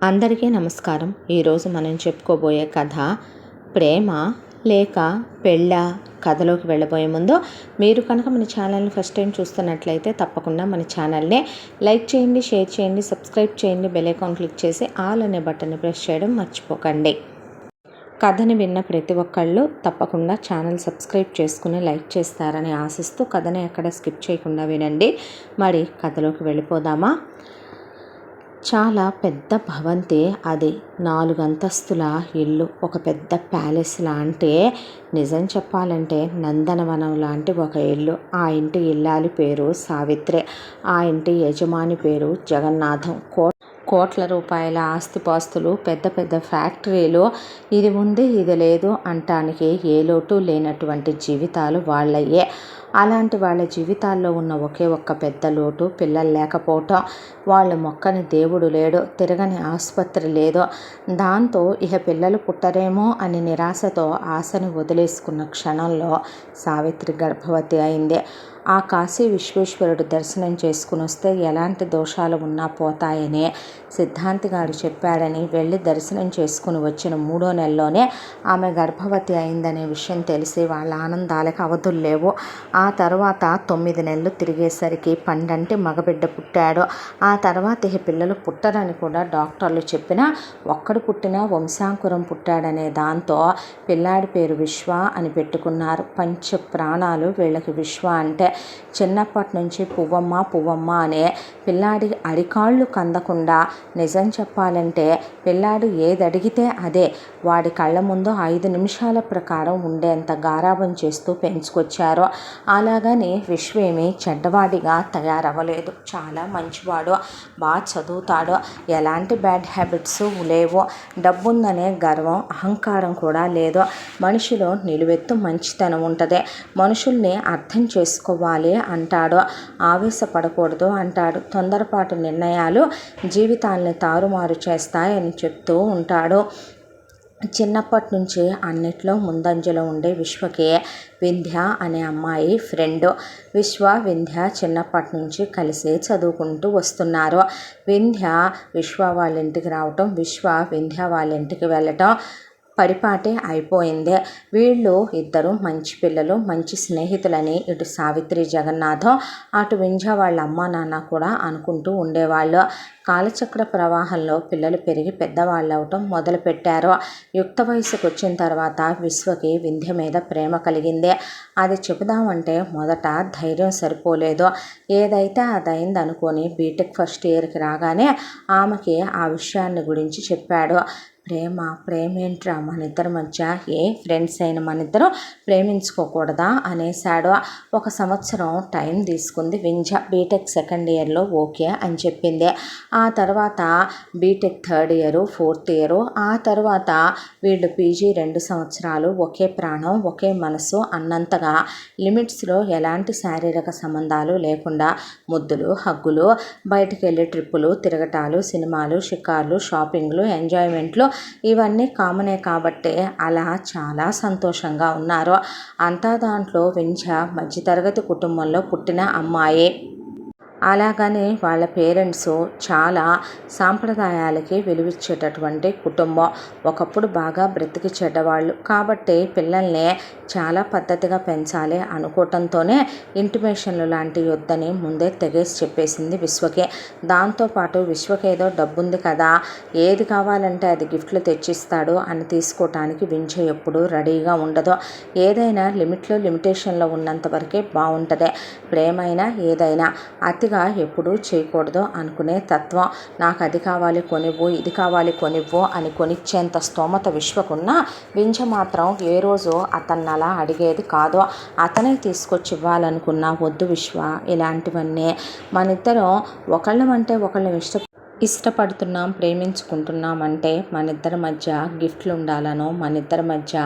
అందరికీ నమస్కారం. ఈరోజు మనం చెప్పుకోబోయే కథ ప్రేమ లేక పెళ్ళా. కథలోకి వెళ్ళబోయే ముందు మీరు కనుక మన ఛానల్ని ఫస్ట్ టైం చూస్తున్నట్లయితే తప్పకుండా మన ఛానల్ని లైక్ చేయండి, షేర్ చేయండి, సబ్స్క్రైబ్ చేయండి, బెల్ ఐకాన్ క్లిక్ చేసి ఆల్ అనే బటన్ని ప్రెస్ చేయడం మర్చిపోకండి. కథని విన్న ప్రతి ఒక్కళ్ళు తప్పకుండా ఛానల్ సబ్స్క్రైబ్ చేసుకుని లైక్ చేస్తారని ఆశిస్తూ కథని ఎక్కడ స్కిప్ చేయకుండా వినండి. మరి కథలోకి వెళ్ళిపోదామా? చాలా పెద్ద భవంతి అది. 4 అంతస్తుల ఇల్లు, ఒక పెద్ద ప్యాలెస్ లాంటి, నిజం చెప్పాలంటే నందనవనం లాంటి ఒక ఇల్లు. ఆ ఇంటి ఇల్లాలి పేరు సావిత్రి, ఆ ఇంటి యజమాని పేరు జగన్నాథం. కోట్ల రూపాయల ఆస్తిపాస్తులు, పెద్ద పెద్ద ఫ్యాక్టరీలు, ఇది ఉంది ఇది లేదు అంటానికి ఏ లోటు లేనటువంటి జీవితాలు వాళ్ళయ్యే. అలాంటి వాళ్ళ జీవితాల్లో ఉన్న ఒకే ఒక్క పెద్ద లోటు పిల్లలు లేకపోవటం. వాళ్ళు మొక్కని దేవుడు లేడు, తిరగని ఆసుపత్రి లేదు. దాంతో ఇక పిల్లలు పుట్టరేమో అని నిరాశతో ఆశని వదిలేసుకున్న క్షణంలో సావిత్రి గర్భవతి అయింది. ఆ కాశీ విశ్వేశ్వరుడు దర్శనం చేసుకుని వస్తే ఎలాంటి దోషాలు ఉన్నా పోతాయని సిద్ధాంతి గారు చెప్పాడని వెళ్ళి దర్శనం చేసుకుని వచ్చిన 3వ నెలలోనే ఆమె గర్భవతి అయిందనే విషయం తెలిసి వాళ్ళ ఆనందాలకు అవధులు లేవు. ఆ తర్వాత 9 నెలలు తిరిగేసరికి పండంటి మగబిడ్డ పుట్టాడు. ఆ తర్వాత ఈ పిల్లలు పుట్టరని కూడా డాక్టర్లు చెప్పినా ఒక్కడు పుట్టినా వంశాంకురం పుట్టాడనే దాంతో పిల్లాడి పేరు విశ్వ అని పెట్టుకున్నారు. పంచ ప్రాణాలు వీళ్ళకి విశ్వ అంటే. చిన్నప్పటి నుంచి పువ్వమ్మ పువ్వమ్మ అనే పిల్లాడి అరికాళ్ళు కందకుండా, నిజం చెప్పాలంటే పిల్లాడు ఏది అడిగితే అదే వాడి కళ్ళ ముందు 5 నిమిషాల ప్రకారం ఉండేంత గారాబం చేస్తూ పెంచుకొచ్చారు. అలాగని విశ్వేమి చెడ్డవాడిగా తయారవ్వలేదు. చాలా మంచివాడు, బాగా చదువుతాడు, ఎలాంటి బ్యాడ్ హ్యాబిట్స్ లేవు. డబ్బుందనే గర్వం, అహంకారం కూడా లేదు. మనిషిలో నిలువెత్తు మంచితనం ఉంటుంది. మనుషుల్ని అర్థం చేసుకోవాలి అంటాడు, ఆవేశపడకూడదు అంటాడు. తొందరపాటు నిర్ణయాలు జీవితాల్ని తారుమారు చేస్తాయని చెప్తూ ఉంటాడు. చిన్నప్పటి నుంచి అన్నిట్లో ముందంజలో ఉండే విశ్వకి వింధ్య అనే అమ్మాయి ఫ్రెండ్. విశ్వ వింధ్య చిన్నప్పటి నుంచి కలిసే చదువుకుంటూ వస్తున్నారు. వింధ్య విశ్వ వాళ్ళ ఇంటికి రావటం, విశ్వ వింధ్య వాళ్ళ ఇంటికి వెళ్ళటం పరిపాటే అయిపోయింది. వీళ్ళు ఇద్దరు మంచి పిల్లలు, మంచి స్నేహితులని ఇటు సావిత్రి జగన్నాథం, అటు వింధ్య వాళ్ళ అమ్మ నాన్న కూడా అనుకుంటూ ఉండేవాళ్ళు. కాలచక్ర ప్రవాహంలో పిల్లలు పెరిగి పెద్దవాళ్ళు అవటం మొదలుపెట్టారు. యుక్త వయసుకు వచ్చిన తర్వాత విశ్వకి వింధ్య మీద ప్రేమ కలిగింది. అది చెబుదామంటే మొదట ధైర్యం సరిపోలేదు. ఏదైతే అదైంది అనుకొని బీటెక్ ఫస్ట్ ఇయర్కి రాగానే ఆమెకి ఆ విషయాన్ని గురించి చెప్పాడు. ప్రేమేంట్రా మన ఇద్దరి మధ్య, ఫ్రెండ్స్ అయిన మన ఇద్దరం ప్రేమించుకోకూడదా అనేసాడు. 1 సంవత్సరం టైం తీసుకుంది వింధ్య. బీటెక్ సెకండ్ ఇయర్లో ఓకే అని చెప్పింది. ఆ తర్వాత BTech third year, fourth year, ఆ తర్వాత వీళ్ళు పీజీ 2 సంవత్సరాలు ఒకే ప్రాణం ఒకే మనసు అన్నంతగా లిమిట్స్లో ఎలాంటి శారీరక సంబంధాలు లేకుండా ముద్దులు, హగ్గులు, బయటికి వెళ్ళి ట్రిప్పులు, తిరగటాలు, సినిమాలు, షికార్లు, షాపింగ్లు, ఎంజాయ్మెంట్లు ఇవన్నీ కామనే కాబట్టి అలా చాలా సంతోషంగా ఉన్నారు. అంతా దాంట్లో వింధ్య మధ్యతరగతి కుటుంబంలో పుట్టిన అమ్మాయి. అలాగని వాళ్ళ పేరెంట్స్ చాలా సాంప్రదాయాలకి విలువిచ్చేటటువంటి కుటుంబం. ఒకప్పుడు బాగా బ్రతికి చెడ్డవాళ్ళు కాబట్టి పిల్లల్ని చాలా పద్ధతిగా పెంచాలి అనుకోవటంతోనే ఇంటిమేషన్లు లాంటి వద్దని ముందే తెగేసి చెప్పేసింది విశ్వకే. దాంతోపాటు విశ్వకేదో డబ్బుంది కదా, ఏది కావాలంటే అది గిఫ్ట్లు తెచ్చిస్తాడు అని తీసుకోవటానికి వింధ్య ఎప్పుడూ రెడీగా ఉండదు. ఏదైనా లిమిటేషన్లో ఉన్నంత వరకే బాగుంటుంది. ప్రేమైనా ఏదైనా అతిగా ఎప్పుడూ చేయకూడదు అనుకునే తత్వం. నాకు అది కావాలి కొనివ్వు, ఇది కావాలి కొనివ్వు అని కొనిచ్చేంత స్తోమత విశ్వకున్నా వింధ్య మాత్రం ఏ రోజు అతన్ని అలా అడిగేది కాదు. అతనే తీసుకొచ్చి ఇవ్వాలనుకున్నా వద్దు విశ్వ ఇలాంటివన్నీ, మనిద్దరం ఒకళ్ళమంటే ఒకళ్ళని ఇష్టపడుతున్నాం, ప్రేమించుకుంటున్నాం అంటే మన ఇద్దరి మధ్య గిఫ్ట్లు ఉండాలనో, మన ఇద్దరి మధ్య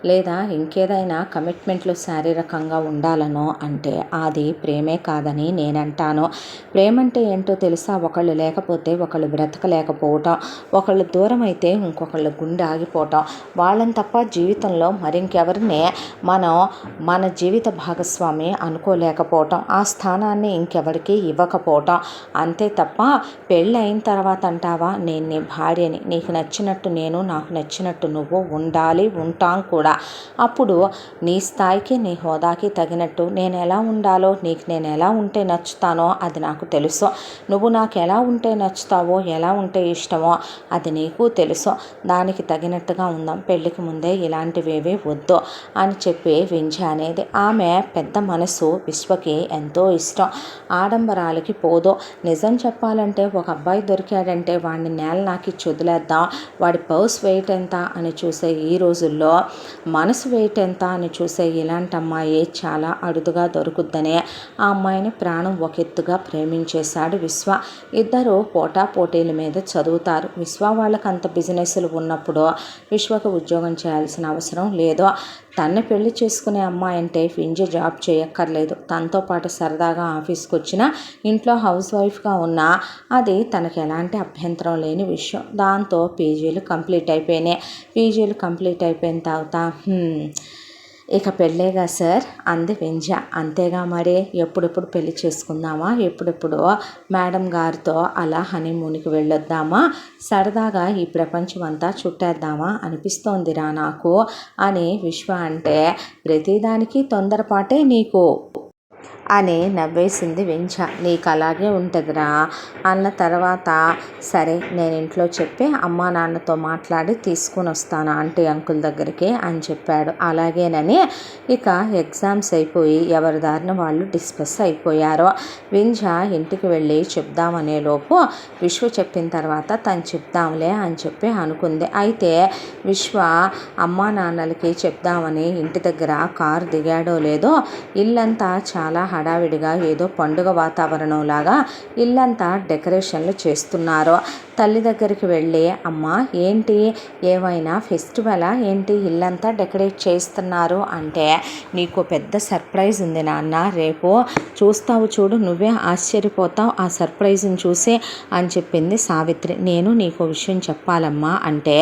లేదా ఇంకేదైనా కమిట్మెంట్లు శారీరకంగా ఉండాలనో అంటే అది ప్రేమే కాదని నేనంటాను. ప్రేమంటే ఏంటో తెలుసా? ఒకళ్ళు లేకపోతే ఒకళ్ళు బ్రతకలేకపోవటం, ఒకళ్ళు దూరం అయితే ఇంకొకళ్ళు గుండె ఆగిపోవటం, వాళ్ళని తప్ప జీవితంలో మరింకెవరిని మనం మన జీవిత భాగస్వామి అనుకోలేకపోవటం, ఆ స్థానాన్ని ఇంకెవరికి ఇవ్వకపోవటం. అంతే తప్ప పెళ్ళైన అయిన తర్వాత అంటావా నేను నీ భార్యని, నీకు నచ్చినట్టు నేను, నాకు నచ్చినట్టు నువ్వు ఉండాలి, ఉంటాం కూడా. అప్పుడు నీ స్థాయికి నీ హోదాకి తగినట్టు నేను ఎలా ఉండాలో, నీకు నేను ఎలా ఉంటే నచ్చుతానో అది నాకు తెలుసు. నువ్వు నాకు ఎలా ఉంటే నచ్చుతావో, ఎలా ఉంటే ఇష్టమో అది నీకు తెలుసు. దానికి తగినట్టుగా ఉందాం, పెళ్ళికి ముందే ఇలాంటివేవి వద్దు అని చెప్పి వింజ అనేది. ఆమె పెద్ద మనసు విశ్వకి ఎంతో ఇష్టం, ఆడంబరాలకి పోదు. నిజం చెప్పాలంటే ఒక అబ్బాయి దొరికాడంటే వాడిని నేల నాకి వదిలేద్దాం, వాడి పర్స్ వెయిట్ ఎంత అని చూసే ఈ రోజుల్లో మనసు వెయిట్ ఎంత అని చూసే ఇలాంటి అమ్మాయి చాలా అరుదుగా దొరుకుద్దనే ఆ అమ్మాయిని ప్రాణం ఒక ఎత్తుగా ప్రేమించేశాడు విశ్వ. ఇద్దరు పోటాపోటీల మీద చదువుతారు. విశ్వ వాళ్ళకి అంత బిజినెస్లు ఉన్నప్పుడు విశ్వకు ఉద్యోగం చేయాల్సిన అవసరం లేదు. తన్ని పెళ్లి చేసుకునే అమ్మాయి అంటే వింజ జాబ్ చేయక్కర్లేదు. తనతో పాటు సరదాగా ఆఫీస్కి వచ్చిన, ఇంట్లో హౌస్ వైఫ్గా ఉన్నా అది తనకు ఎలాంటి అభ్యంతరం లేని విషయం. దాంతో పీజీలు కంప్లీట్ అయిపోయినాయి. పీజీలు కంప్లీట్ అయిపోయిన తర్వాత ఇక పెళ్ళేగా సార్ అంది వింజ. అంతేగా మరి, ఎప్పుడెప్పుడు పెళ్లి చేసుకుందామా, ఎప్పుడెప్పుడు మేడం గారితో అలా హనీమూన్కి వెళ్ళొద్దామా, సరదాగా ఈ ప్రపంచం అంతా చుట్టేద్దామా అనిపిస్తోందిరా నాకు అని విశ్వ అంటే, ప్రతిదానికి తొందరపాటే నీకు అని నవ్వేసింది వింజ. నీకు అలాగే ఉంటుందిరా అన్న తర్వాత, సరే నేను ఇంట్లో చెప్పి అమ్మా నాన్నతో మాట్లాడి తీసుకుని వస్తాను ఆంటీ అంకుల్ దగ్గరికి అని చెప్పాడు. అలాగేనని ఇక ఎగ్జామ్స్ అయిపోయి ఎవరి దారిన వాళ్ళు డిస్కస్ అయిపోయారు. వింజ ఇంటికి వెళ్ళి చెప్దామనే లోపు విశ్వ చెప్పిన తర్వాత తను చెప్దాంలే అని చెప్పి అనుకుంది. అయితే విశ్వ అమ్మా నాన్నలకి చెప్దామని ఇంటి దగ్గర కారు దిగాడో లేదో ఇల్లంతా చాలా హడావిడిగా ఏదో పండుగ వాతావరణంలాగా ఇల్లంతా డెకరేషన్లు చేస్తున్నారు. తల్లి దగ్గరికి వెళ్ళి, అమ్మ ఏంటి ఏమైనా ఫెస్టివలా ఏంటి ఇల్లంతా డెకరేట్ చేస్తున్నారు అంటే, నీకు పెద్ద సర్ప్రైజ్ ఉంది నాన్న, రేపు చూస్తావు చూడు, నువ్వే ఆశ్చర్యపోతావు ఆ సర్ప్రైజ్ని చూసి అని చెప్పింది సావిత్రి. నేను నీకు విషయం చెప్పాలమ్మా అంటే,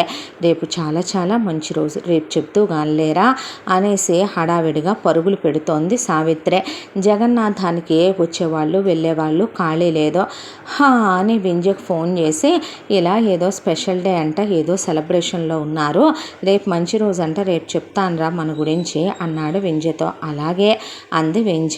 రేపు చాలా చాలా మంచి రోజు, రేపు చెప్తూ గానిలేరా అనేసి హడావిడిగా పరుగులు పెడుతోంది సావిత్రి. జగన్నాథానికి వచ్చేవాళ్ళు వెళ్ళేవాళ్ళు ఖాళీ లేదు. అని వింజకు ఫోన్ చేసి, ఇలా ఏదో స్పెషల్ డే అంట, ఏదో సెలబ్రేషన్లో ఉన్నారు, రేపు మంచి రోజు అంట, రేపు చెప్తానురా మన గురించి అన్నాడు వింజతో. అలాగే అంది వింజ.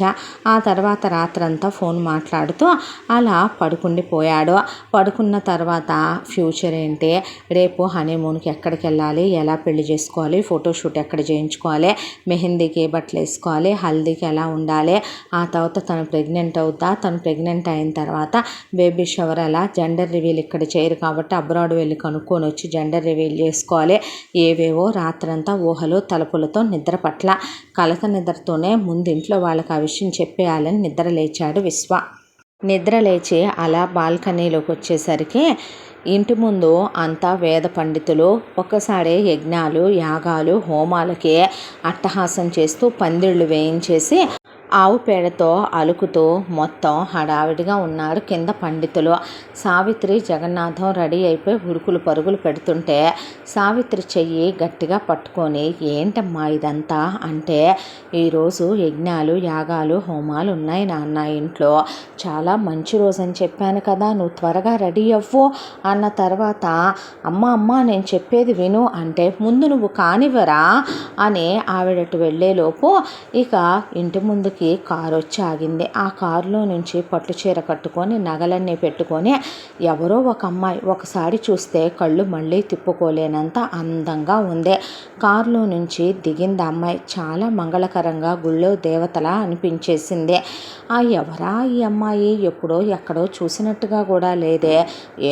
ఆ తర్వాత రాత్రంతా ఫోన్ మాట్లాడుతూ అలా పడుకుండిపోయాడు. పడుకున్న తర్వాత ఫ్యూచర్ ఏంటి, రేపు హనీమూన్కి ఎక్కడికి వెళ్ళాలి, ఎలా పెళ్లి చేసుకోవాలి, ఫోటోషూట్ ఎక్కడ చేయించుకోవాలి, మెహందీకి బట్టలు వేసుకోవాలి, హల్దీకి ఎలా ఉండాలి, ఆ తర్వాత తను ప్రెగ్నెంట్ అవుతా, తను ప్రెగ్నెంట్ అయిన తర్వాత బేబీ షవర్ ఎలా, జెండర్ రివీల్ ఇక్కడ చేయరు కాబట్టి అబ్రాడ్ వెళ్ళి కనుక్కొని వచ్చి జెండర్ రివీల్ చేసుకోవాలి. ఏవేవో రాత్రంతా ఊహలు తలుపులతో నిద్ర పట్ల, కలత నిద్రతోనే ముందు ఇంట్లో వాళ్ళకి ఆ విషయం చెప్పేయాలని నిద్ర లేచాడు విశ్వ. నిద్ర లేచి అలా బాల్కనీలోకి వచ్చేసరికి ఇంటి ముందు అంతా వేద పండితులు ఒక్కసారి యజ్ఞాలు యాగాలు హోమాలకి అట్టహాసం చేస్తూ పందిళ్ళు వేయించేసి ఆవు పేడతో అలుకుతూ మొత్తం హడావిడిగా ఉన్నారు కింద పండితులు. సావిత్రి జగన్నాథం రెడీ అయిపోయి ఉరుకులు పరుగులు పెడుతుంటే సావిత్రి చెయ్యి గట్టిగా పట్టుకొని, ఏంటమ్మా ఇదంతా అంటే, ఈరోజు యజ్ఞాలు యాగాలు హోమాలు ఉన్నాయి నాన్న ఇంట్లో, చాలా మంచి రోజు అని చెప్పాను కదా, నువ్వు త్వరగా రెడీ అవ్వు అన్న తర్వాత, అమ్మ నేను చెప్పేది విను అంటే, ముందు నువ్వు కానివ్వరా అని ఆవిడటు వెళ్ళేలోపు ఇక ఇంటి ముందుకి కారు వచ్చి ఆగింది. ఆ కారులో నుంచి పట్టు చీర కట్టుకొని నగలన్నీ పెట్టుకొని ఎవరో ఒక అమ్మాయి ఒకసారి చూస్తే కళ్ళు మళ్ళీ తిప్పుకోలేనంత అందంగా ఉంది. కారులో నుంచి దిగింది అమ్మాయి. చాలా మంగళకరంగా గుళ్ళో దేవతలా అనిపించేసింది. ఎవరా ఈ అమ్మాయి, ఎప్పుడో ఎక్కడో చూసినట్టుగా కూడా లేదే,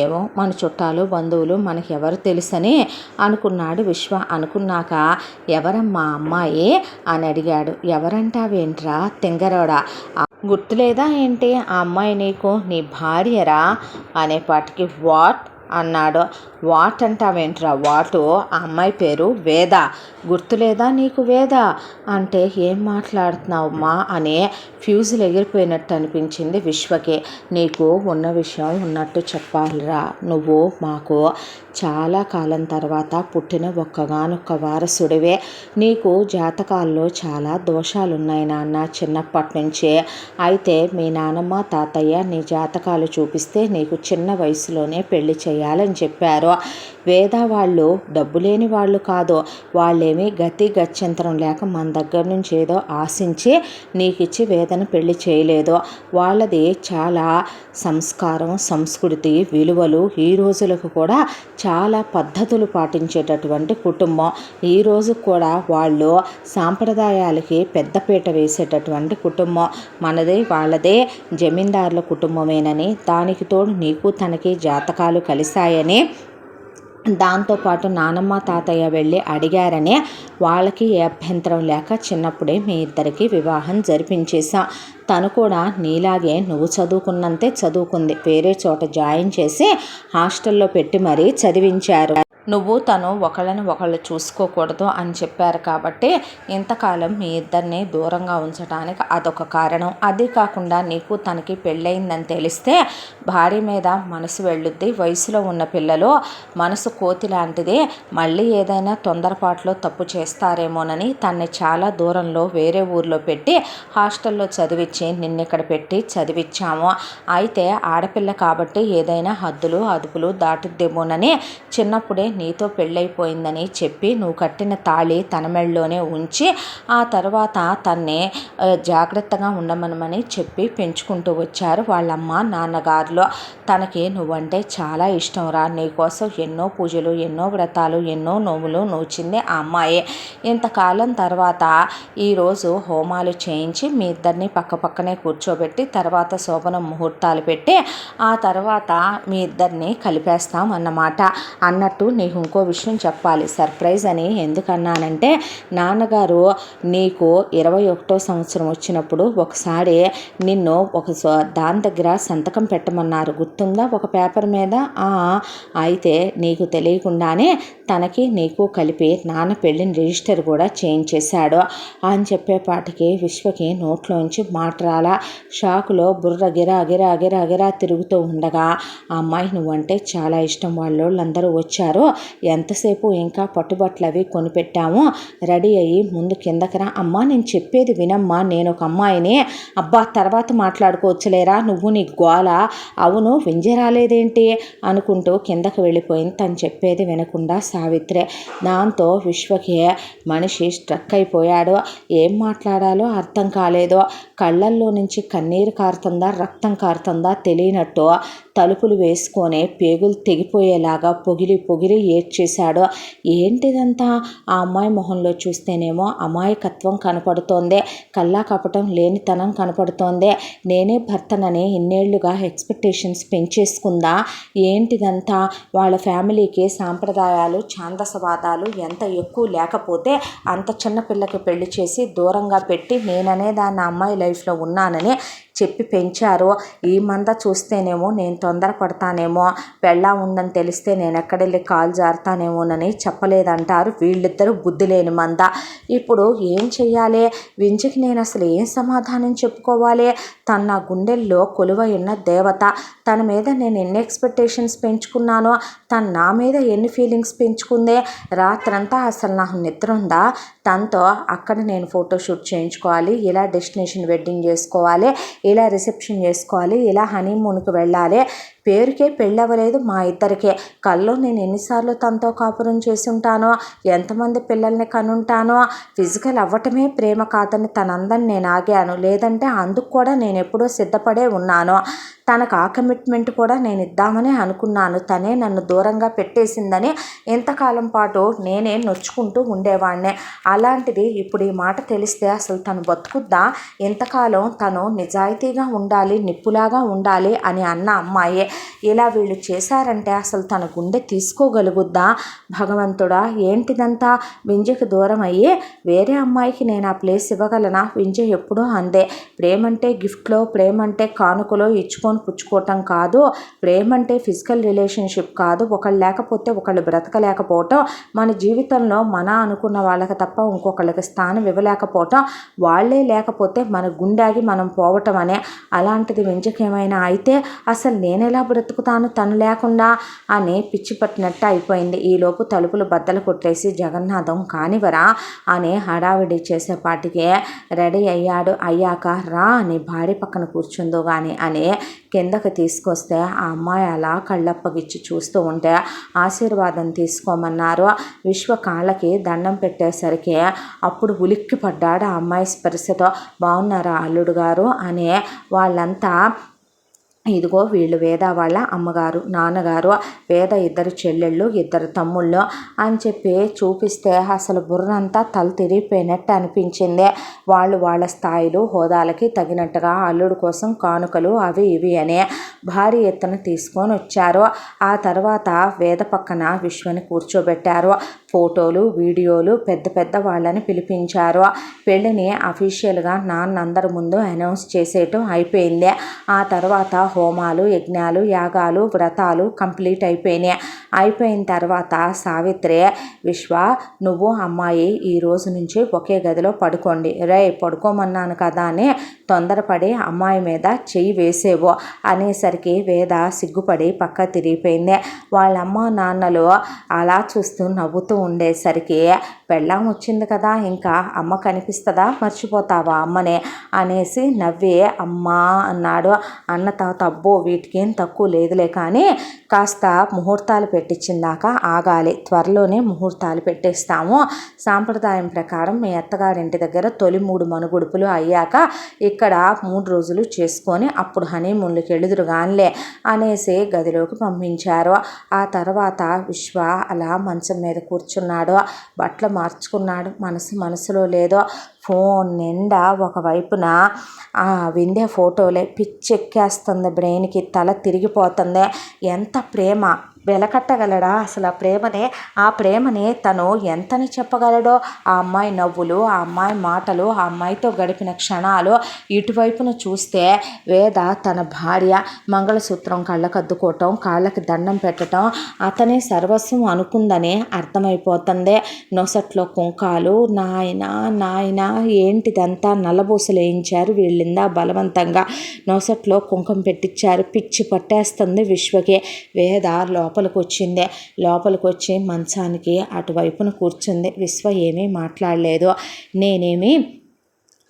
ఏమో మన చుట్టాలు బంధువులు మనకి ఎవరు తెలుసని అనుకున్నాడు విశ్వ. అనుకున్నాక, ఎవరమ్మా అమ్మాయి అని అడిగాడు. ఎవరంటావేంట్రా తెంగరోడా, గుర్తులేదా ఏంటి ఆ అమ్మాయి నీకు, నీ భార్యరా అనేపాటికి, వాట్ అన్నాడు. వాట్ అంటావేంట్రా వాటు? ఆ అమ్మాయి పేరు వేద, గుర్తులేదా నీకు వేద అంటే? ఏం మాట్లాడుతున్నావమ్మా అని ఫ్యూజులు ఎగిరిపోయినట్టు అనిపించింది విశ్వకి. నీకు ఉన్న విషయం ఉన్నట్టు చెప్పాలిరా, నువ్వు మాకు చాలా కాలం తర్వాత పుట్టిన ఒక్కగానొక్క వారసుడివే. నీకు జాతకాల్లో చాలా దోషాలున్నాయి నాన్న చిన్నప్పటి నుంచే. అయితే మీ నానమ్మ తాతయ్య నీ జాతకాలు చూపిస్తే నీకు చిన్న వయసులోనే పెళ్లి చేయాలని చెప్పారు. వేద వాళ్ళు డబ్బు లేని వాళ్ళు కాదు, వాళ్ళేమీ గతి గత్యంతరం లేక మన దగ్గర నుంచి ఏదో ఆశించి నీకు ఇచ్చి వేదను పెళ్లి చేయలేదు. వాళ్ళది చాలా సంస్కారం, సంస్కృతి, విలువలు, ఈ రోజులకు కూడా చాలా పద్ధతులు పాటించేటటువంటి కుటుంబం. ఈరోజు కూడా వాళ్ళు సాంప్రదాయాలకి పెద్దపీట వేసేటటువంటి కుటుంబం. మనది వాళ్ళదే జమీందారుల కుటుంబమేనని, దానికి తోడు నీకు తనకి జాతకాలు కలిశాయని, దాంతోపాటు నానమ్మ తాతయ్య వెళ్ళి అడిగారని, వాళ్ళకి ఏ అభ్యంతరం లేక చిన్నప్పుడే మీ ఇద్దరికి వివాహం జరిపించేశాం. తను కూడా నీలాగే నువ్వు చదువుకున్నంతే చదువుకుంది. వేరే చోట జాయిన్ చేసి హాస్టల్లో పెట్టి మరీ చదివించారు. నువ్వు తను ఒకళ్ళని ఒకళ్ళు చూసుకోకూడదు అని చెప్పారు కాబట్టి ఇంతకాలం మీ ఇద్దరిని దూరంగా ఉంచడానికి అదొక కారణం. అది కాకుండా నీకు తనకి పెళ్ళయిందని తెలిస్తే భార్య మీద మనసు వెళ్ళుద్ది. వయసులో ఉన్న పిల్లలు మనసు కోతి లాంటిది, మళ్ళీ ఏదైనా తొందరపాట్లో తప్పు చేస్తారేమోనని తన్ని చాలా దూరంలో వేరే ఊర్లో పెట్టి హాస్టల్లో చదివించి నిన్నిక్కడ పెట్టి చదివించాము. అయితే ఆడపిల్ల కాబట్టి ఏదైనా హద్దులు అదుపులు దాటుద్దేమోనని చిన్నప్పుడే నీతో పెళ్ళైపోయిందని చెప్పి నువ్వు కట్టిన తాళి తన మెళ్ళలోనే ఉంచి ఆ తర్వాత తన్ని జాగ్రత్తగా ఉండమనమని చెప్పి పెంచుకుంటూ వచ్చారు వాళ్ళమ్మ నాన్నగారులు. తనకి నువ్వంటే చాలా ఇష్టం రా. నీకోసం ఎన్నో పూజలు, ఎన్నో వ్రతాలు, ఎన్నో నోములు నోచింది ఆ అమ్మాయి. ఇంతకాలం తర్వాత ఈరోజు హోమాలు చేయించి మీ ఇద్దరిని పక్కనే కూర్చోబెట్టి తర్వాత శోభనం ముహూర్తాలు పెట్టి ఆ తర్వాత మీ ఇద్దరిని కలిపేస్తాం అన్నమాట. అన్నట్టు నీకు ఇంకో విషయం చెప్పాలి. సర్ప్రైజ్ అని ఎందుకన్నానంటే, నాన్నగారు నీకు 21వ సంవత్సరం వచ్చినప్పుడు ఒకసారి నిన్ను ఒక దాని దగ్గర సంతకం పెట్టమన్నారు, గుర్తుందా? ఒక పేపర్ మీద. అయితే నీకు తెలియకుండానే తనకి నీకు కలిపి నాన్న పెళ్ళిని రిజిస్టర్ కూడా చేయించేశాడు అని చెప్పేపాటికి విశ్వకి నోట్లోంచి మాట రాలా. షాకులో బుర్ర గిరా గిరా గిరా గిరా తిరుగుతూ ఉండగా ఆ అమ్మాయి నువ్వంటే చాలా ఇష్టం, వాళ్ళందరూ వచ్చారు, ఎంతసేపు ఇంకా పట్టుబట్టలు అవి కొనిపెట్టాము, రెడీ అయ్యి ముందు కిందకి రా. అమ్మా నేను చెప్పేది వినమ్మా, నేను ఒక అమ్మాయిని. అబ్బా తర్వాత మాట్లాడుకోవచ్చులేరా, నువ్వు నీ గోల. అవును వింజరాలేదేంటి అనుకుంటూ కిందకి వెళ్ళిపోయింది. తను చెప్పేది వినకుండా సావిత్రి. దాంతో విశ్వకి మనిషి స్ట్రక్ అయిపోయాడు. ఏం మాట్లాడాలో అర్థం కాలేదు. కళ్ళల్లో నుంచి కన్నీరు కారుతుందా రక్తం కారుతుందా తెలియనట్టు తలుపులు వేసుకొని పేగులు తెగిపోయేలాగా పొగిలి ఏడ్చేశాడు. ఏంటిదంతా? ఆ అమ్మాయి మొహంలో చూస్తేనేమో అమాయకత్వం కనపడుతోంది, కల్లా కపటం లేనితనం కనపడుతోంది. నేనే భర్తనని ఇన్నేళ్లుగా ఎక్స్పెక్టేషన్స్ పెంచేసుకుందా ఏంటిదంతా? వాళ్ళ ఫ్యామిలీకి సాంప్రదాయాలు, ఛాందసవాదాలు ఎంత ఎక్కువ లేకపోతే అంత చిన్న పిల్లకి పెళ్లి చేసి దూరంగా పెట్టి నేననే దాన్ని అమ్మాయి లైఫ్లో ఉన్నానని చెప్పి పెంచారు. ఈ మంద చూస్తేనేమో నేను తొందరపడతానేమో, పెళ్ళా ఉందని తెలిస్తే నేను ఎక్కడెళ్ళి కాలు జారుతానేమోనని చెప్పలేదంటారు వీళ్ళిద్దరూ బుద్ధి లేని మంద. ఇప్పుడు ఏం చెయ్యాలి? వింజకి నేను అసలు ఏం సమాధానం చెప్పుకోవాలి? తన నా గుండెల్లో కొలువై ఉన్న దేవత. తన మీద నేను ఎన్ని ఎక్స్పెక్టేషన్స్ పెంచుకున్నానో, తను నా మీద ఎన్ని ఫీలింగ్స్ పెంచుకుందే. రాత్రంతా అసలు నాకు నిద్ర ఉందా? తనతో అక్కడ నేను ఫోటోషూట్ చేయించుకోవాలి, ఇలా డెస్టినేషన్ వెడ్డింగ్ చేసుకోవాలి, ఇలా రిసెప్షన్ చేసుకోవాలి, ఇలా హనీమూన్కి వెళ్ళాలి. పేరుకే పెళ్ళవ్వలేదు మా ఇద్దరికే. కల్లో నేను ఎన్నిసార్లు తనతో కాపురం చేసి ఉంటానో, ఎంతమంది పిల్లల్ని కనుంటానో. ఫిజికల్ అవ్వటమే ప్రేమ కాదని తనందని నేను ఆగాను, లేదంటే అందుకు కూడా నేను ఎప్పుడో సిద్ధపడే ఉన్నాను. తనకు ఆ కమిట్మెంట్ కూడా నేను ఇద్దామని అనుకున్నాను. తనే నన్ను దూరంగా పెట్టేసిందని ఇంతకాలం పాటు నేనే నొచ్చుకుంటూ ఉండేవాడినే. అలాంటిది ఇప్పుడు ఈ మాట తెలిస్తే అసలు తను బతుకుద్దా? ఇంతకాలం తను నిజాయితీగా ఉండాలి, నిప్పులాగా ఉండాలి అని అన్న అమ్మాయే ఇలా వీళ్ళు చేశారంటే అసలు తన గుండె తీసుకోగలుగుద్దా భగవంతుడా? ఏంటిదంతా? వింజకి దూరం అయ్యి వేరే అమ్మాయికి నేను ఆ ప్లేస్ ఇవ్వగలనా? వింజ ఎప్పుడూ అందే, ప్రేమంటే గిఫ్ట్లో, ప్రేమంటే కానుకలో ఇచ్చుకొని పుచ్చుకోవటం కాదు, ప్రేమంటే ఫిజికల్ రిలేషన్షిప్ కాదు, ఒకళ్ళు లేకపోతే ఒకళ్ళు బ్రతకలేకపోవటం, మన జీవితంలో మన అనుకున్న వాళ్ళకి తప్ప ఇంకొకళ్ళకి స్థానం ఇవ్వలేకపోవటం, వాళ్ళే లేకపోతే మన గుండాగి మనం పోవటం అనే. అలాంటిది వింజకేమైనా అయితే అసలు నేనెలా బ్రతుకుతాను తను లేకుండా అని పిచ్చి పట్టినట్టు అయిపోయింది. ఈలోపు తలుపులు బద్దలు కొట్టేసి జగన్నాథం కానివరా అని హడావిడి చేసేపాటికే రెడీ అయ్యాక రా అని భార్య పక్కన కూర్చుందో కానీ అని కిందకి తీసుకొస్తే ఆ అమ్మాయి అలా కళ్ళప్పగిచ్చి చూస్తూ ఉంటే ఆశీర్వాదం తీసుకోమన్నారు. విశ్వ కాళ్ళకి దండం పెట్టేసరికి అప్పుడు ఉలిక్కి పడ్డాడు ఆ అమ్మాయి స్పర్శతో. బాగున్నారా అల్లుడు గారు అనే వాళ్ళంతా. ఇదిగో వీళ్ళు వేద వాళ్ళ అమ్మగారు, నాన్నగారు, వేద ఇద్దరు చెల్లెళ్ళు, ఇద్దరు తమ్ముళ్ళు అని చెప్పి చూపిస్తే అసలు బుర్రంతా తల తిరిగిపోయినట్టు అనిపించింది. వాళ్ళు వాళ్ళ స్థాయిలు హోదాలకి తగినట్టుగా అల్లుడు కోసం కానుకలు అవి ఇవి అనే భారీ ఎత్తున తీసుకొని వచ్చారు. ఆ తర్వాత వేద పక్కన విశ్వని కూర్చోబెట్టారు. ఫోటోలు, వీడియోలు పెద్ద పెద్ద వాళ్ళని పిలిపించారు. పెళ్ళిని అఫీషియల్గా నాన్నందరి ముందు అనౌన్స్ చేసేయటం అయిపోయింది. ఆ తర్వాత హోమాలు, యజ్ఞాలు, యాగాలు, వ్రతాలు కంప్లీట్ అయిపోయినాయి. అయిపోయిన తర్వాత సావిత్రి, విశ్వ నువ్వు అమ్మాయి ఈ రోజు నుంచి ఒకే గదిలో పడుకోండి, పడుకోమన్నాను కదా అని తొందరపడి అమ్మాయి మీద చెయ్యి వేసేవో అనేసరికి వేద సిగ్గుపడి పక్క తిరిగిపోయింది. వాళ్ళ అమ్మ నాన్నలు అలా చూస్తూ నవ్వుతూ ఉండేసరికి పెళ్ళాం వచ్చింది కదా, ఇంకా అమ్మ కనిపిస్తుందా, మర్చిపోతావా అమ్మనే అనేసి నవ్వి అమ్మా అన్నాడు. అన్న తర్వాత అబ్బో వీటికేం తక్కువ లేదులే కానీ కాస్త ముహూర్తాలు పెట్టించిందాక ఆగాలి, త్వరలోనే ముహూర్తాలు పెట్టేస్తాము, సాంప్రదాయం ప్రకారం మీ అత్తగారింటి దగ్గర తొలి 3 మనుగుడుపులు అయ్యాక ఇక్కడ 3 రోజులు చేసుకొని అప్పుడు హనీమూన్లకి ఎడుదురుగానిలే అనేసి గదిలోకి పంపించారు. ఆ తర్వాత విశ్వ అలా మంచం మీద కూర్చున్నాడు, బట్టలు మార్చుకున్నాడు. మనసులో లేదో ఫోన్ నిండా ఒకవైపున విందే ఫోటోలే, పిచ్చెక్కేస్తుంది బ్రెయిన్కి, తల తిరిగిపోతుంది. ఎంత ప్రేమ వెలకట్టగలడా అసలు ఆ ప్రేమని తను ఎంతని చెప్పగలడో? ఆ అమ్మాయి నవ్వులు, ఆ అమ్మాయి మాటలు, ఆ అమ్మాయితో గడిపిన క్షణాలు. ఇటువైపున చూస్తే వేద తన భార్య మంగళసూత్రం కళ్ళకద్దుకోవటం, కాళ్ళకి దండం పెట్టడం అతనే సర్వస్వం అనుకుందని అర్థమైపోతుంది. నొసట్లో కుంకాలు, నాయన ఏంటిదంతా నల్లబూసలు వేయించారు వీళ్ళిందా బలవంతంగా, నొసట్లో కుంకం పెట్టించారు. పిచ్చి పట్టేస్తుంది విశ్వకి. వేద లోపలికి వచ్చి మంచానికి అటువైపున కూర్చుంది. విశ్వ ఏమీ మాట్లాడలేదు. నేనేమి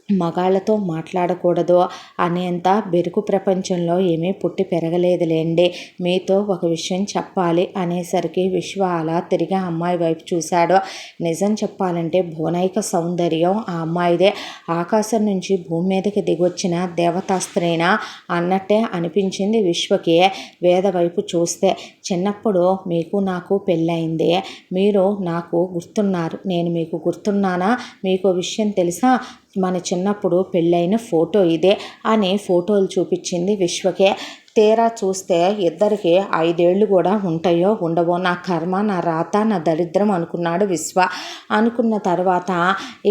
మగాళ్ళతో మాట్లాడకూడదు అనేంత బెరుకు ప్రపంచంలో ఏమీ పుట్టి పెరగలేదులేండి, మీతో ఒక విషయం చెప్పాలి అనేసరికి విశ్వ అలా తిరిగి అమ్మాయి వైపు చూశాడు. నిజం చెప్పాలంటే భువనైక సౌందర్యం ఆ అమ్మాయిదే, ఆకాశం నుంచి భూమి మీదకి దిగొచ్చిన దేవతాస్త్రీనా అన్నట్టే అనిపించింది విశ్వకి. వేద వైపు చూస్తే చిన్నప్పుడు మీకు నాకు పెళ్ళయింది, మీరు నాకు గుర్తున్నారు, నేను మీకు గుర్తున్నానా, మీకు విషయం తెలుసా, మన చిన్నప్పుడు పెళ్ళైన ఫోటో ఇదే అని ఫోటోలు చూపించింది విశ్వకే. తీరా చూస్తే ఇద్దరికి 5 ఏళ్ళు కూడా ఉంటాయో ఉండవో, నా కర్మ, నా రాత, నా దరిద్రం అనుకున్నాడు విశ్వ. అనుకున్న తర్వాత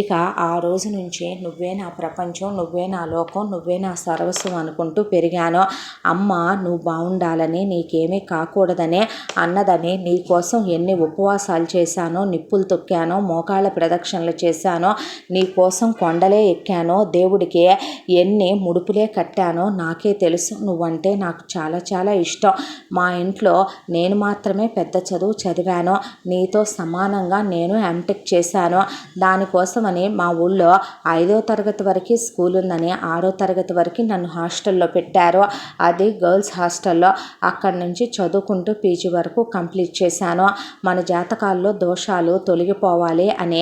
ఇక ఆ రోజు నుంచి నువ్వే నా ప్రపంచం, నువ్వే నా లోకం, నువ్వే నా సర్వస్వం అనుకుంటూ పెరిగాను. అమ్మ నువ్వు బాగుండాలని, నీకేమీ కాకూడదనే అన్నదని నీకోసం ఎన్ని ఉపవాసాలు చేశానో, నిప్పులు తొక్కానో, మోకాళ్ళ ప్రదక్షిణలు చేశానో, నీకోసం కొండలే ఎక్కానో, దేవుడికి ఎన్ని ముడుపులే కట్టానో నాకే తెలుసు. నువ్వంటే నాకు చాలా చాలా ఇష్టం. మా ఇంట్లో నేను మాత్రమే పెద్ద చదువు చదివాను, నీతో సమానంగా నేను ఎంటెక్ చేశాను. దానికోసమని మా ఊళ్ళో 5వ తరగతి వరకు స్కూల్ ఉందని 6వ తరగతి వరకు నన్ను హాస్టల్లో పెట్టారు, అది గర్ల్స్ హాస్టల్లో. అక్కడి నుంచి చదువుకుంటూ పీజీ వరకు కంప్లీట్ చేశాను. మన జాతకాల్లో దోషాలు తొలగిపోవాలి అని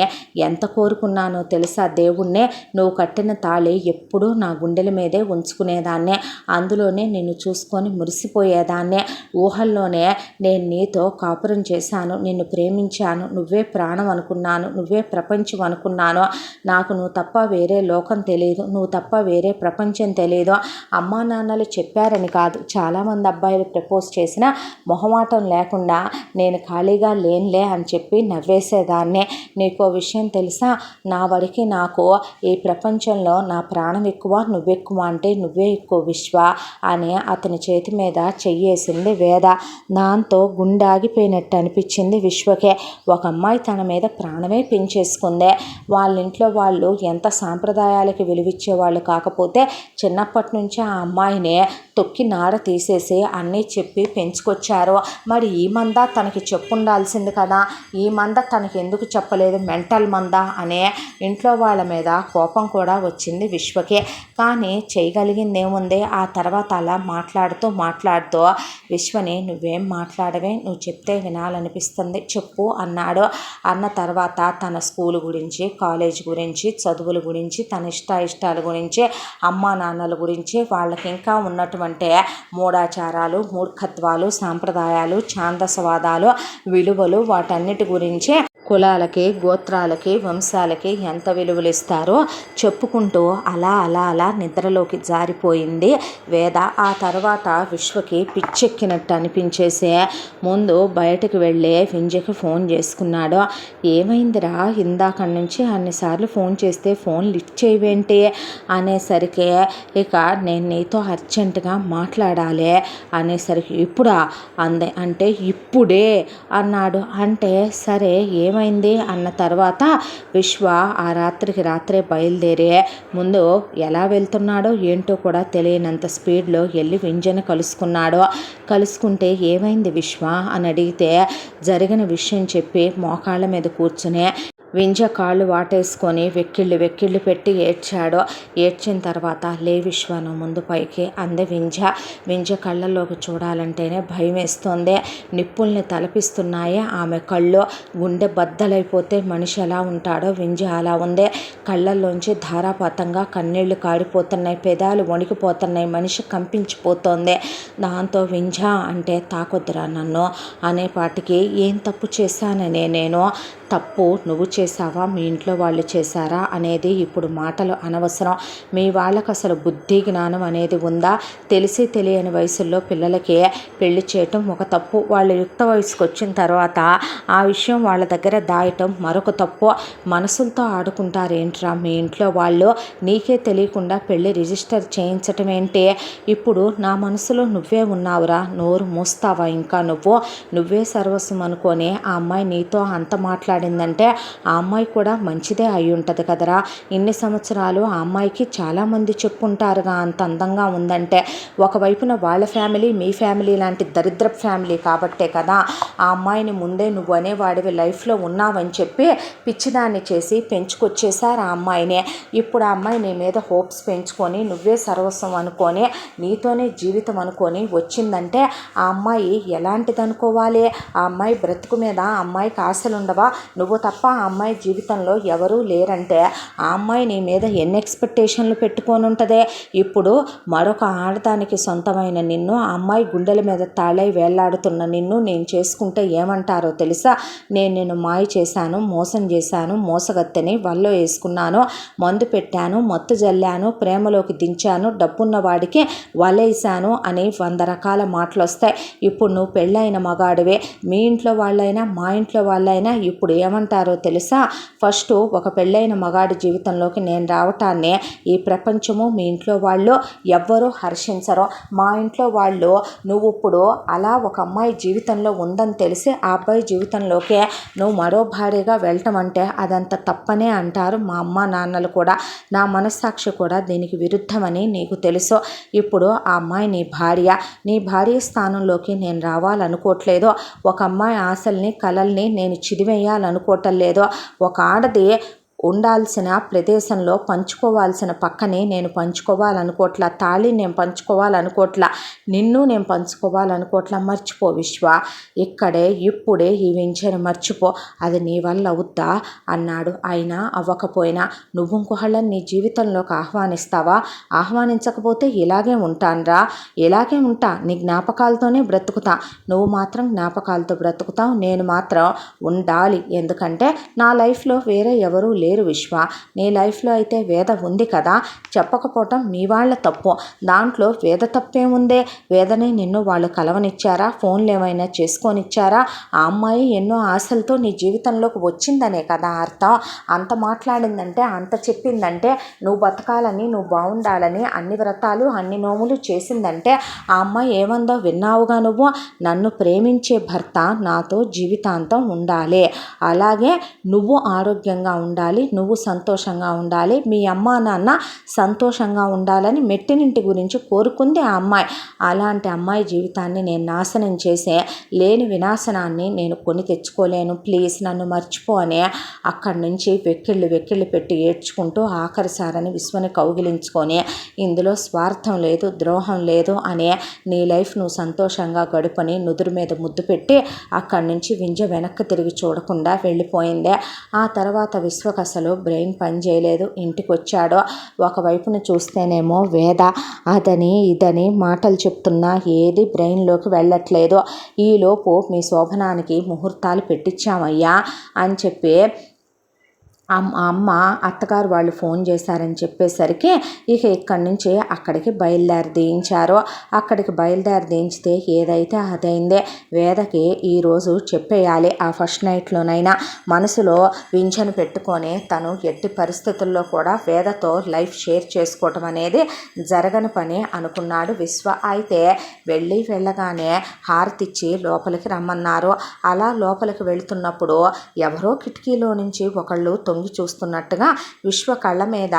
ఎంత కోరుకున్నానో తెలుసా దేవుణ్ణే. నువ్వు కట్టిన తాళి ఎప్పుడూ నా గుండెల మీదే ఉంచుకునేదాన్నే, అందులోనే నిన్ను చూసుకుని చూసుకొని మురిసిపోయేదాన్నే. ఊహల్లోనే నేను నీతో కాపురం చేశాను, నిన్ను ప్రేమించాను, నువ్వే ప్రాణం అనుకున్నాను, నువ్వే ప్రపంచం అనుకున్నాను. నాకు నువ్వు తప్ప వేరే లోకం తెలియదు, నువ్వు తప్ప వేరే ప్రపంచం తెలియదు. అమ్మా నాన్నలు చెప్పారని కాదు, చాలామంది అబ్బాయిలు ప్రపోజ్ చేసినా మొహమాటం లేకుండా నేను ఖాళీగా లేనులే అని చెప్పి నవ్వేసేదాన్నే. నీకో విషయం తెలుసా, నా వరకు నాకు ఈ ప్రపంచంలో నా ప్రాణం ఎక్కువ, నువ్వెక్కువ అంటే నువ్వే ఎక్కువ విశ్వ అని అతని చేతి మీద చెయ్యేసింది వేద. దాంతో గుండె ఆగిపోయినట్టు అనిపించింది విశ్వకే. ఒక అమ్మాయి తన మీద ప్రాణమే పెంచేసుకుందే. వాళ్ళ ఇంట్లో వాళ్ళు ఎంత సాంప్రదాయాలకి విలువిచ్చేవాళ్ళు కాకపోతే చిన్నప్పటి నుంచి ఆ అమ్మాయిని తొక్కి నార తీసేసి అన్నీ చెప్పి పెంచుకొచ్చారు. మరి ఈ మంద తనకి చెప్పుండాల్సింది కదా, ఈ మంద తనకి ఎందుకు చెప్పలేదు, మెంటల్ మంద అనే ఇంట్లో వాళ్ళ మీద కోపం కూడా వచ్చింది విశ్వకే. కానీ చేయగలిగింది ఏముంది, ఆ తర్వాత అలా మాట్లాడుతూ విశ్వని నువ్వేం మాట్లాడవే, నువ్వు చెప్తే వినాలనిపిస్తుంది చెప్పు అన్నాడు. అన్న తర్వాత తన స్కూల్ గురించి, కాలేజ్ గురించి, చదువుల గురించి, తన ఇష్టాల గురించి, అమ్మా నాన్నల గురించి, వాళ్ళకి ఇంకా ఉన్నటువంటి మూఢాచారాలు, మూర్ఖత్వాలు, సాంప్రదాయాలు, ఛాందసవాదాలు, విలువలు, వాటన్నిటి గురించి, కులాలకి, గోత్రాలకి, వంశాలకి ఎంత విలువలు ఇస్తారో చెప్పుకుంటూ అలా నిద్రలోకి జారిపోయింది వేద. ఆ తర్వాత విశ్వకి పిచ్చెక్కినట్టు అనిపించేసే ముందు బయటకు వెళ్ళి వింజకి ఫోన్ చేసుకున్నాడు. ఏమైందిరా, ఇందాక నుంచి అన్నిసార్లు ఫోన్ చేస్తే ఫోన్ లిఫ్ట్ చేయవేంటి అనేసరికి, ఇక నేను నీతో అర్జెంటుగా మాట్లాడాలి అనేసరికి, ఇప్పుడా అందే అంటే ఇప్పుడే అన్నాడు. అంటే సరే ఏమైంది అన్న తర్వాత విశ్వ ఆ రాత్రే బయలుదేరి ముందు ఎలా వెళ్తున్నాడో ఏంటో కూడా తెలియనంత స్పీడ్లో వెళ్ళి వింజను కలుసుకుంటే ఏమైంది విశ్వ అని అడిగితే జరిగిన విషయం చెప్పి మోకాళ్ళ మీద కూర్చుని వింజ కాళ్ళు వాటేసుకొని వెక్కిళ్ళు పెట్టి ఏడ్చాడు. ఏడ్చిన తర్వాత లే విశ్వను ముందు పైకి అంది వింజ కళ్ళల్లోకి చూడాలంటేనే భయం వేస్తోంది. నిప్పుల్ని తలపిస్తున్నాయి ఆమె కళ్ళు. గుండె బద్దలైపోతే మనిషి ఎలా ఉంటాడో వింజ అలా ఉంది. కళ్ళల్లోంచి ధారాపాతంగా కన్నీళ్లు కారిపోతున్నాయి, పెదాలు వణికిపోతున్నాయి, మనిషి కంపించిపోతోంది. దాంతో వింజ అంటే తాకొద్దురా నన్ను అనేపాటికి ఏం తప్పు చేశాననే నేను, తప్పు నువ్వు చేసావా, మీ ఇంట్లో వాళ్ళు చేశారా అనేది ఇప్పుడు మాటలు అనవసరం. మీ వాళ్ళకు అసలు బుద్ధి జ్ఞానం అనేది ఉందా? తెలిసి తెలియని వయసుల్లో పిల్లలకి పెళ్లి చేయటం ఒక తప్పు. వాళ్ళు యుక్త వయసుకు వచ్చిన తర్వాత ఆ విషయం వాళ్ళ దగ్గర దాయటం మరొక తప్పు. మనసులతో ఆడుకుంటారేంట్రా మీ ఇంట్లో వాళ్ళు? నీకే తెలియకుండా పెళ్లి రిజిస్టర్ చేయించటం ఏంటి? ఇప్పుడు నా మనసులో నువ్వే ఉన్నావురా, నోరు మూస్తావా ఇంకా? నువ్వే సర్వస్వం అనుకొని ఆ అమ్మాయి నీతో అంత మాట్లాడిందంటే ఆ అమ్మాయి కూడా మంచిదే అయి ఉంటుంది కదరా. ఇన్ని సంవత్సరాలు ఆ అమ్మాయికి చాలామంది చెప్పుంటారుగా అంత అందంగా ఉందంటే. ఒకవైపున వాళ్ళ ఫ్యామిలీ, మీ ఫ్యామిలీ లాంటి దరిద్ర ఫ్యామిలీ కాబట్టే కదా ఆ అమ్మాయిని ముందే నువ్వు అనేవాడివి లైఫ్లో ఉన్నావని చెప్పి పిచ్చిదాన్ని చేసి పెంచుకొచ్చేసారు ఆ అమ్మాయినే. ఇప్పుడు ఆ అమ్మాయి నీ మీద హోప్స్ పెంచుకొని నువ్వే సర్వస్వం అనుకొని నీతోనే జీవితం అనుకొని వచ్చిందంటే ఆ అమ్మాయి ఎలాంటిది అనుకోవాలి? ఆ అమ్మాయి బ్రతుకు మీద ఆ అమ్మాయికి ఆశలు ఉండవా? నువ్వు తప్ప ఆ అమ్మాయి జీవితంలో ఎవరూ లేరంటే ఆ అమ్మాయి నీ మీద ఎన్ని ఎక్స్పెక్టేషన్లు పెట్టుకొని ఉంటుంది. ఇప్పుడు మరొక ఆడదానికి సొంతమైన నిన్ను, ఆ అమ్మాయి గుండెల మీద తాళై వేళ్లాడుతున్న నిన్ను నేను చేసుకుంటే ఏమంటారో తెలుసా? నేను మాయ చేశాను, మోసం చేశాను, మోసగత్తెని వల్లో వేసుకున్నాను, మందు పెట్టాను, మత్తు జల్లాను, ప్రేమలోకి దించాను, డబ్బున్న వాడికి వలేసాను అని 100 రకాల మాటలు వస్తాయి. ఇప్పుడు నువ్వు పెళ్ళైన మగాడివే, మీ ఇంట్లో వాళ్ళైనా మా ఇంట్లో వాళ్ళైనా ఇప్పుడు ఏమంటారో తెలుసా? ఫస్ట్ ఒక పెళ్ళైన మగాడి జీవితంలోకి నేను రావటాన్ని ఈ ప్రపంచము, మీ ఇంట్లో వాళ్ళు ఎవ్వరూ హర్షించరు. మా ఇంట్లో వాళ్ళు నువ్వు ఇప్పుడు అలా ఒక అమ్మాయి జీవితంలో ఉందని తెలిసి ఆ అబ్బాయి జీవితంలోకి నువ్వు మరో భార్యగా వెళ్ళటం అంటే అదంత తప్పనే అంటారు మా అమ్మ నాన్నలు కూడా. నా మనస్సాక్షి కూడా దీనికి విరుద్ధమని నీకు తెలుసు. ఇప్పుడు ఆ అమ్మాయి నీ భార్య స్థానంలోకి నేను రావాలనుకోవట్లేదు. ఒక అమ్మాయి ఆశల్ని, కలల్ని నేను చిదివేయాలనుకోవటం లేదు. ఒక ఆడది ఉండాల్సిన ప్రదేశంలో పంచుకోవాల్సిన పక్కనే నేను పంచుకోవాలనుకోవట్లా, తాళి నేను పంచుకోవాలనుకోవట్లా, నిన్ను నేను పంచుకోవాలనుకోవట్లా. మర్చిపో విశ్వ, ఇక్కడే ఇప్పుడే ఈ వెంచర్ మర్చిపో, అది నీ వల్ల అవుద్దా అన్నాడు. అయినా అవ్వకపోయినా నువ్వు ఇంకొకళ్ళని నీ జీవితంలోకి ఆహ్వానిస్తావా? ఆహ్వానించకపోతే ఇలాగే ఉంటానురా, ఇలాగే ఉంటా, నీ జ్ఞాపకాలతోనే బ్రతుకుతా. నువ్వు మాత్రం జ్ఞాపకాలతో బ్రతుకుతావు, నేను మాత్రం ఉండాలి. ఎందుకంటే నా లైఫ్లో వేరే ఎవరూ లేరు విశ్వ. నీ లైఫ్లో అయితే వేద ఉంది కదా, చెప్పకపోవటం మీ వాళ్ళ తప్పు. దాంట్లో వేద తప్పేముందే? వేదనే నిన్ను వాళ్ళు కలవనిచ్చారా? ఫోన్లు ఏమైనా చేసుకొనిచ్చారా? ఆ అమ్మాయి ఎన్నో ఆశలతో నీ జీవితంలోకి వచ్చిందనే కదా అర్థం. అంత మాట్లాడిందంటే, అంత చెప్పిందంటే, నువ్వు బతకాలని, నువ్వు బాగుండాలని అన్ని వ్రతాలు అన్ని నోములు చేసిందంటే ఆ అమ్మాయి ఏమందో విన్నావుగా నువ్వు. నన్ను ప్రేమించే భర్త నాతో జీవితాంతం ఉండాలి, అలాగే నువ్వు ఆరోగ్యంగా ఉండాలి, నువ్వు సంతోషంగా ఉండాలి, మీ అమ్మ నాన్న సంతోషంగా ఉండాలని మెట్టినింటి గురించి కోరుకుంది ఆ అమ్మాయి. అలాంటి అమ్మాయి జీవితాన్ని నేను నాశనం చేసే లేని వినాశనాన్ని నేను కొని తెచ్చుకోలేను. ప్లీజ్ నన్ను మర్చిపో అని అక్కడి నుంచి వెక్కిళ్ళు పెట్టి ఏడ్చుకుంటూ ఆఖరిసారని విశ్వని కౌగిలించుకొని, ఇందులో స్వార్థం లేదు, ద్రోహం లేదు అనే నీ లైఫ్ నువ్వు సంతోషంగా గడుపని నుదురు మీద ముద్దు పెట్టి అక్కడి నుంచి వింజ వెనక్కి తిరిగి చూడకుండా వెళ్ళిపోయిందే. ఆ తర్వాత విశ్వకు అసలు బ్రెయిన్ పని చేయలేదు. ఇంటికి వచ్చాడో ఒకవైపున చూస్తేనేమో వేద అదని ఇదని మాటలు చెప్తున్నా ఏది బ్రెయిన్లోకి వెళ్ళట్లేదు. ఈలోపు మీ శోభనానికి ముహూర్తాలు పెట్టించామయ్యా అని చెప్పి అమ్మ అత్తగారు వాళ్ళు ఫోన్ చేశారని చెప్పేసరికి ఇక ఇక్కడి నుంచి అక్కడికి బయలుదేరి దించారు. అక్కడికి బయలుదేరి దించితే ఏదైతే అదైందే. వేదకి ఈరోజు చెప్పేయాలి, ఆ ఫస్ట్ నైట్లోనైనా మనసులో వింఛను పెట్టుకొని తను ఎట్టి పరిస్థితుల్లో కూడా వేదతో లైఫ్ షేర్ చేసుకోవటం అనేది జరగని పని అనుకున్నాడు విశ్వ. అయితే వెళ్ళగానే హారతిచ్చి లోపలికి రమ్మన్నారు. అలా లోపలికి వెళుతున్నప్పుడు ఎవరో కిటికీలో నుంచి ఒకళ్ళు తొంగి చూస్తున్నట్టుగా విశ్వ కళ్ళ మీద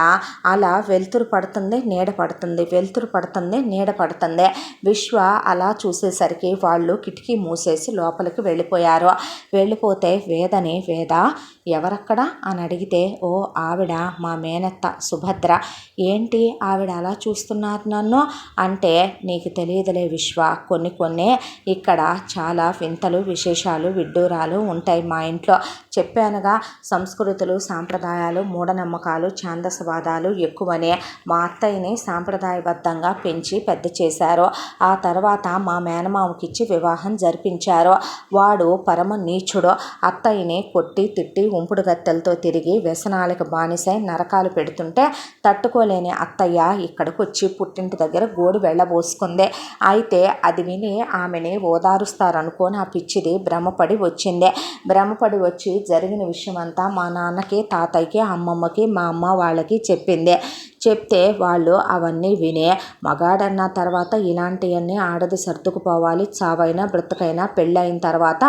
అలా వెలుతురు పడుతుంది, నీడ పడుతుంది, వెలుతురు పడుతుంది, నీడ పడుతుంది. విశ్వ అలా చూసేసరికి వాళ్ళు కిటికీ మూసేసి లోపలికి వెళ్ళిపోయారు. వెళ్ళిపోతే వేదని, వేద ఎవరక్కడ అని అడిగితే, ఓ ఆవిడ మా మేనత్త సుభద్ర. ఏంటి ఆవిడ అలా చూస్తున్నారు నన్ను అంటే, నీకు తెలియదులే విశ్వ, కొన్ని ఇక్కడ చాలా వింతలు విశేషాలు విడ్డూరాలు ఉంటాయి మా ఇంట్లో. చెప్పానుగా, సంస్కృతులు సాంప్రదాయాలు మూఢనమ్మకాలు ఛాందసవాదాలు ఎక్కువనే. మా అత్తయ్యని సాంప్రదాయబద్ధంగా పెంచి పెద్ద చేశారు. ఆ తర్వాత మా మేనమామకిచ్చి వివాహం జరిపించారు. వాడు పరమ నీచుడు. అత్తయ్యని కొట్టి తిట్టి ఉంపుడు గత్తెలతో తిరిగి వ్యసనాలకు బానిసై నరకాలు పెడుతుంటే తట్టుకోలేని అత్తయ్య ఇక్కడికి వచ్చి పుట్టింటి దగ్గర గోడు వెళ్ళబోసుకుంది. అయితే అది విని ఆమెని ఓదారుస్తారనుకొని ఆ పిచ్చిది భ్రమపడి వచ్చింది. భ్రమపడి వచ్చి జరిగిన విషయమంతా మా నాన్నకి, తాతయ్యకి, అమ్మమ్మకి, మా అమ్మ వాళ్ళకి చెప్పింది. చెప్తే వాళ్ళు అవన్నీ వినే, మగాడన్న తర్వాత ఇలాంటివన్నీ ఆడది సర్దుకుపోవాలి, చావైనా బ్రతకైనా పెళ్ళైన తర్వాత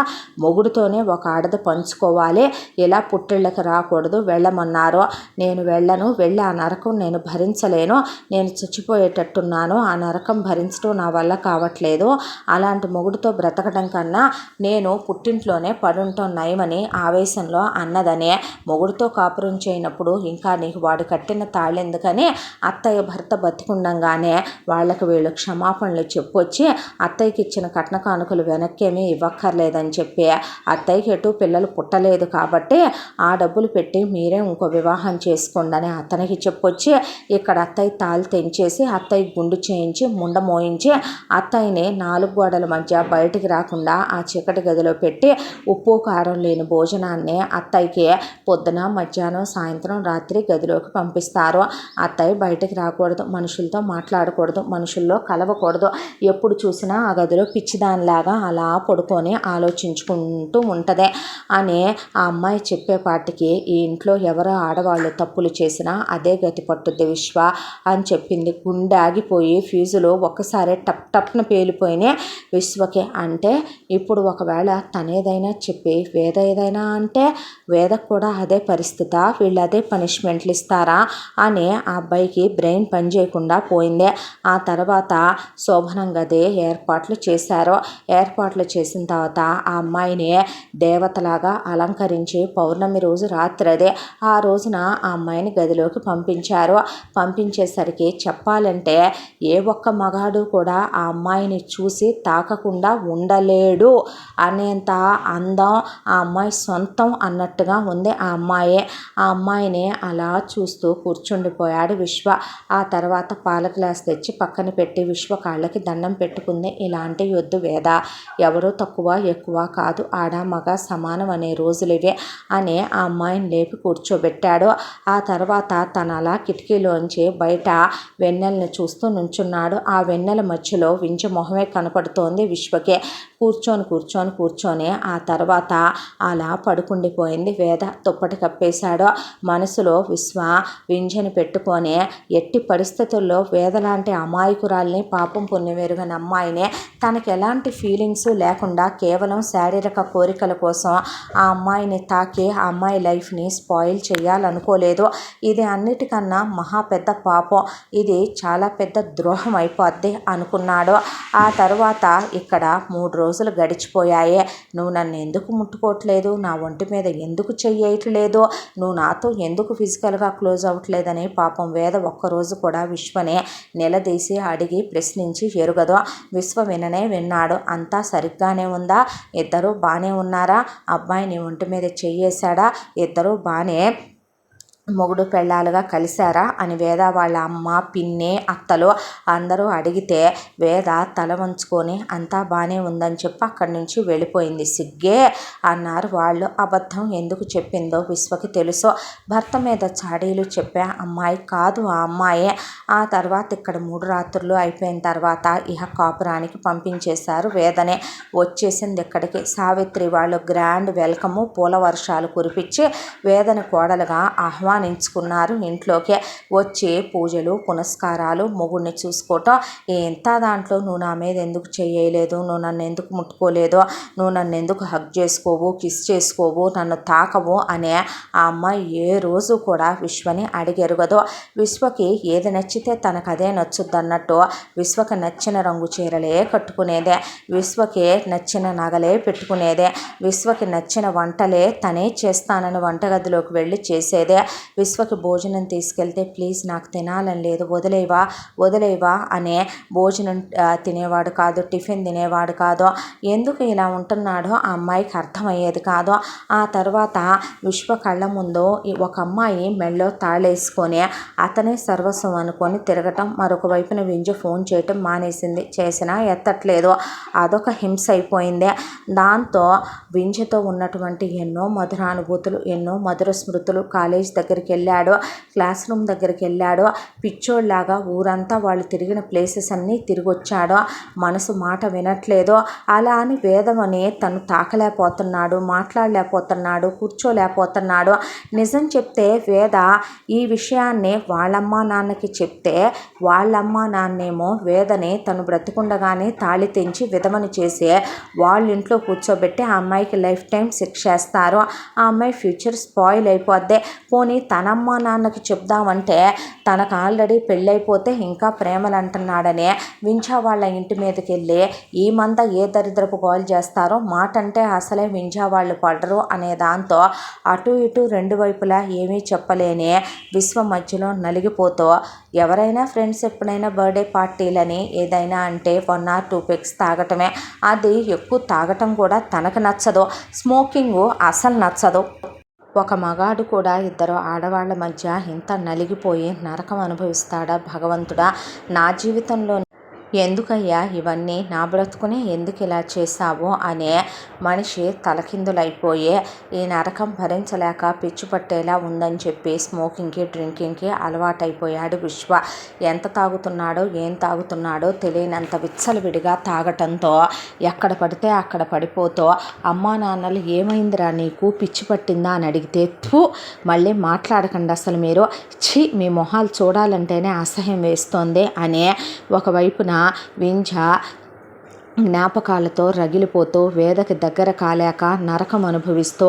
మొగుడుతోనే ఒక ఆడది పంచుకోవాలి, ఇలా పుట్టిళ్ళకి రాకూడదు, వెళ్ళమన్నారు. నేను వెళ్ళను, వెళ్ళి ఆ నరకం నేను భరించలేను, నేను చచ్చిపోయేటట్టున్నాను, ఆ నరకం భరించడం నా వల్ల కావట్లేదు, అలాంటి మొగుడుతో బ్రతకడం కన్నా నేను పుట్టింట్లోనే పడుంటాం నయమని ఆవేశంలో అన్నదనే. మొగుడుతో కాపురం చేయనప్పుడు ఇంకా నీకు వాడు కట్టిన తాళెందుకని అత్తయ్య భర్త బతికుండంగానే వాళ్ళకి వీళ్ళు క్షమాపణలు చెప్పొచ్చి అత్తయ్యకి ఇచ్చిన కట్న కానుకలు వెనక్కేమీ ఇవ్వక్కర్లేదని చెప్పి, అత్తయ్యకి ఎటు పిల్లలు పుట్టలేదు కాబట్టి ఆ డబ్బులు పెట్టి మీరే ఇంకో వివాహం చేసుకోండి అని అతనికి చెప్పొచ్చి, ఇక్కడ అత్తయ్య తాళి తెంచేసి అత్తయ్య గుండు చేయించి ముండ మోయించి అత్తయ్యని 4 గోడల మధ్య బయటికి రాకుండా ఆ చీకటి గదిలో పెట్టి ఉప్పు కారం లేని భోజనాన్ని అత్తయ్యకి పొద్దున మధ్యాహ్నం సాయంత్రం రాత్రి గదిలోకి పంపిస్తారు. అత్తయ్య బయటకు రాకూడదు, మనుషులతో మాట్లాడకూడదు, మనుషుల్లో కలవకూడదు, ఎప్పుడు చూసినా ఆ గదిలో పిచ్చిదానిలాగా అలా పడుకొని ఆలోచించుకుంటూ ఉంటుంది అని ఆ అమ్మాయి చెప్పేపాటికి ఈ ఇంట్లో ఎవరో ఆడవాళ్ళు తప్పులు చేసినా అదే గతి పట్టుద్ది విశ్వ అని చెప్పింది. గుండె ఆగిపోయి ఫ్యూజులు ఒక్కసారి టప్న పేలిపోయినాయి విశ్వకి. అంటే ఇప్పుడు ఒకవేళ తనేదైనా చెప్పి వేద ఏదైనా అంటే వేదకు కూడా అదే పరిస్థితి, వీళ్ళు అదే పనిష్మెంట్లు ఇస్తారా అని ఆ అబ్బాయికి బ్రెయిన్ పనిచేయకుండా పోయింది. ఆ తర్వాత శోభనం గది ఏర్పాట్లు చేశారు. ఏర్పాట్లు చేసిన తర్వాత ఆ అమ్మాయిని దేవతలాగా అలంకరించి పౌర్ణమి రోజు రాత్రి అదే ఆ రోజున ఆ అమ్మాయిని గదిలోకి పంపించారు. పంపించేసరికి చెప్పాలంటే ఏ ఒక్క మగాడు కూడా ఆ అమ్మాయిని చూసి తాకకుండా ఉండలేడు అనేంత అందం ఆ అమ్మాయి సొంతం అన్నట్టుగా ఉంది. ఆ అమ్మాయిని అలా చూస్తూ కూర్చుండిపోయాడు విశ్వ. ఆ తర్వాత పాల గ్లాస్ తెచ్చి పక్కన పెట్టి విశ్వ కాళ్ళకి దండం పెట్టుకుంది. ఇలాంటి వద్దు వేద, ఎవరో తక్కువ ఎక్కువ కాదు, ఆడ మగ సమానం అనే రోజులివే అని ఆ అమ్మాయిని లేపి కూర్చోబెట్టాడు. ఆ తర్వాత తన అలా కిటికీలోంచి బయట వెన్నెలను చూస్తూ నుంచున్నాడు. ఆ వెన్నెల మధ్యలో వింజ మొహమే కనపడుతోంది విశ్వకే. కూర్చొని ఆ తర్వాత అలా పడుకుండిపోయింది వేద. దుప్పటి కప్పేశాడు. మనసులో విశ్వ వింజని పెట్టుకొని ఎట్టి పరిస్థితుల్లో వేద లాంటి అమాయకురాల్ని, పాపం పుణ్యమెరుగని అమ్మాయిని, తనకి ఎలాంటి ఫీలింగ్స్ లేకుండా కేవలం శారీరక కోరికల కోసం ఆ అమ్మాయిని తాకి ఆ అమ్మాయి లైఫ్ని స్పాయిల్ చేయాలనుకోలేదు. ఇది అన్నిటికన్నా మహా పెద్ద పాపం, ఇది చాలా పెద్ద ద్రోహం అయిపోద్ది అనుకున్నాడు. ఆ తర్వాత ఇక్కడ 3 రోజులు గడిచిపోయాయి. నువ్వు నన్ను ఎందుకు ముట్టుకోవట్లేదు, నా ఒంటి మీద ఎందుకు చెయ్యట్లేదు, నువ్వు నాతో ఎందుకు ఫిజికల్గా క్లోజ్ అవ్వట్లేదని పాపం వేద ఒక్కరోజు కూడా విశ్వని నిలదీసి అడిగి ప్రశ్నించి ఎరుగదు. విశ్వ విన్నాడు. అంతా సరిగ్గానే ఉందా, ఇద్దరూ బాగానే ఉన్నారా, అబ్బాయి నీ ఒంటి మీద చెయ్యేశాడా, ఇద్దరూ బాగానే మొగుడు పెళ్ళాలుగా కలిశారా అని వేద వాళ్ళ అమ్మ, పిన్ని, అత్తలు అందరూ అడిగితే వేద తల వంచుకొని అంతా బాగానే ఉందని చెప్పి అక్కడి నుంచి వెళ్ళిపోయింది. సిగ్గే అన్నారు వాళ్ళు. అబద్ధం ఎందుకు చెప్పిందో విశ్వకి తెలుసు. భర్త మీద చాడీలు చెప్పే అమ్మాయి కాదు ఆ అమ్మాయి. ఆ తర్వాత ఇక్కడ 3 రాత్రులు అయిపోయిన తర్వాత ఇహ కాపురానికి పంపించేశారు వేదనే. వచ్చేసింది ఇక్కడికి. సావిత్రి వాళ్ళు గ్రాండ్ వెల్కము, పూల వర్షాలు కురిపించి వేదన కోడలుగా ఆహ్వానించుకున్నారు ఇంట్లోకి. వచ్చి పూజలు పునస్కారాలు, మొగుడిని చూసుకోవటం, ఎంత దాంట్లో నువ్వు నా మీద ఎందుకు చేయలేదు, నువ్వు నన్ను ఎందుకు ముట్టుకోలేదు, నువ్వు నన్ను ఎందుకు హగ్ చేసుకోవు, కిస్ చేసుకోవు, నన్ను తాకవు అనే ఆ అమ్మాయి ఏ రోజు కూడా విశ్వని అడిగెరుగదు. విశ్వకి ఏది నచ్చితే తనకు అదే నచ్చుద్ది అన్నట్టు విశ్వకి నచ్చిన రంగు చీరలే కట్టుకునేదే, విశ్వకి నచ్చిన నగలే పెట్టుకునేదే, విశ్వకి నచ్చిన వంటలే తనే చేస్తానని వంటగదిలోకి వెళ్ళి చేసేదే. విశ్వకి భోజనం తీసుకెళ్తే ప్లీజ్ నాకు తినాలని లేదు, వదిలేవా అనే భోజనం తినేవాడు కాదు, టిఫిన్ తినేవాడు కాదు. ఎందుకు ఇలా ఉంటున్నాడో ఆ అమ్మాయికి అర్థమయ్యేది కాదు. ఆ తర్వాత విశ్వ కళ్ళ ముందు ఒక అమ్మాయి మెళ్ళో తాళేసుకొని అతనే సర్వస్వం అనుకొని తిరగటం, మరొక వైపున వింజ ఫోన్ చేయటం మానేసింది. చేసినా ఎత్తట్లేదు. అదొక హింస అయిపోయింది. దాంతో వింజతో ఉన్నటువంటి ఎన్నో మధురానుభూతులు, ఎన్నో మధుర స్మృతులు, కాలేజ్ దగ్గరికి వెళ్ళాడు, క్లాస్ రూమ్ దగ్గరికి వెళ్ళాడు, పిచ్చోళ్ళలాగా ఊరంతా వాళ్ళు తిరిగిన ప్లేసెస్ అన్నీ తిరిగి వచ్చాడు. మనసు మాట వినట్లేదు. అలా అని వేదమని తను తాకలేకపోతున్నాడు, మాట్లాడలేకపోతున్నాడు, కూర్చోలేకపోతున్నాడు. నిజం చెప్తే వేద ఈ విషయాన్ని వాళ్ళమ్మ నాన్నకి చెప్తే వాళ్ళమ్మ నాన్నేమో వేదని తను బ్రతికుండగానే తాళి తెంచి విధమని చేసి వాళ్ళ ఇంట్లో కూర్చోబెట్టి ఆ అమ్మాయికి లైఫ్ టైం శిక్షేస్తారు. ఆ అమ్మాయి ఫ్యూచర్ స్పాయిల్ అయిపోద్ది. పోనీ తనమ్మ నాన్నకి చెప్దామంటే తనకు ఆల్రెడీ పెళ్ళైపోతే ఇంకా ప్రేమలు అంటున్నాడని వింజా వాళ్ళ ఇంటి మీదకి వెళ్ళి ఈ మంద ఏ దరిద్రపు గోల్ చేస్తారో, మాట అంటే అసలే వింజా వాళ్ళు పడరు అనే దాంతో అటు ఇటు 2 వైపులా ఏమీ చెప్పలేని విశ్వ మధ్యలో నలిగిపోతూ, ఎవరైనా ఫ్రెండ్స్ ఎప్పుడైనా బర్త్డే పార్టీలని ఏదైనా అంటే 1 or 2 పెగ్స్ తాగటమే. అది ఎక్కువ తాగటం కూడా తనకు నచ్చదు. స్మోకింగు అసలు నచ్చదు. ఒక మగాడు కూడా 2 ఆడవాళ్ళ మధ్య ఇంత నలిగిపోయి నరకం అనుభవిస్తాడా భగవంతుడా? నా జీవితంలో ఎందుకయ్యా ఇవన్నీ, నా బ్రతుకునే ఎందుకు ఇలా చేశావు అనే మనిషి తలకిందులైపోయి ఈ నరకం భరించలేక పిచ్చి పట్టేలా ఉందని చెప్పి స్మోకింగ్కి, డ్రింకింగ్కి అలవాటైపోయాడు విశ్వ. ఎంత తాగుతున్నాడో ఏం తాగుతున్నాడో తెలియనంత విచ్చలవిడిగా తాగటంతో ఎక్కడ పడితే అక్కడ పడిపోతూ, అమ్మా నాన్నలు ఏమైందిరా నీకు, పిచ్చి పట్టిందా అని అడిగితే మళ్ళీ మాట్లాడకండి అసలు మీరు, మీ మొహాలు చూడాలంటేనే అసహ్యం వేస్తోంది అని ఒకవైపున వింజ జ్ఞాపకాలతో రగిలిపోతూ వేదకి దగ్గర కాలేక నరకం అనుభవిస్తూ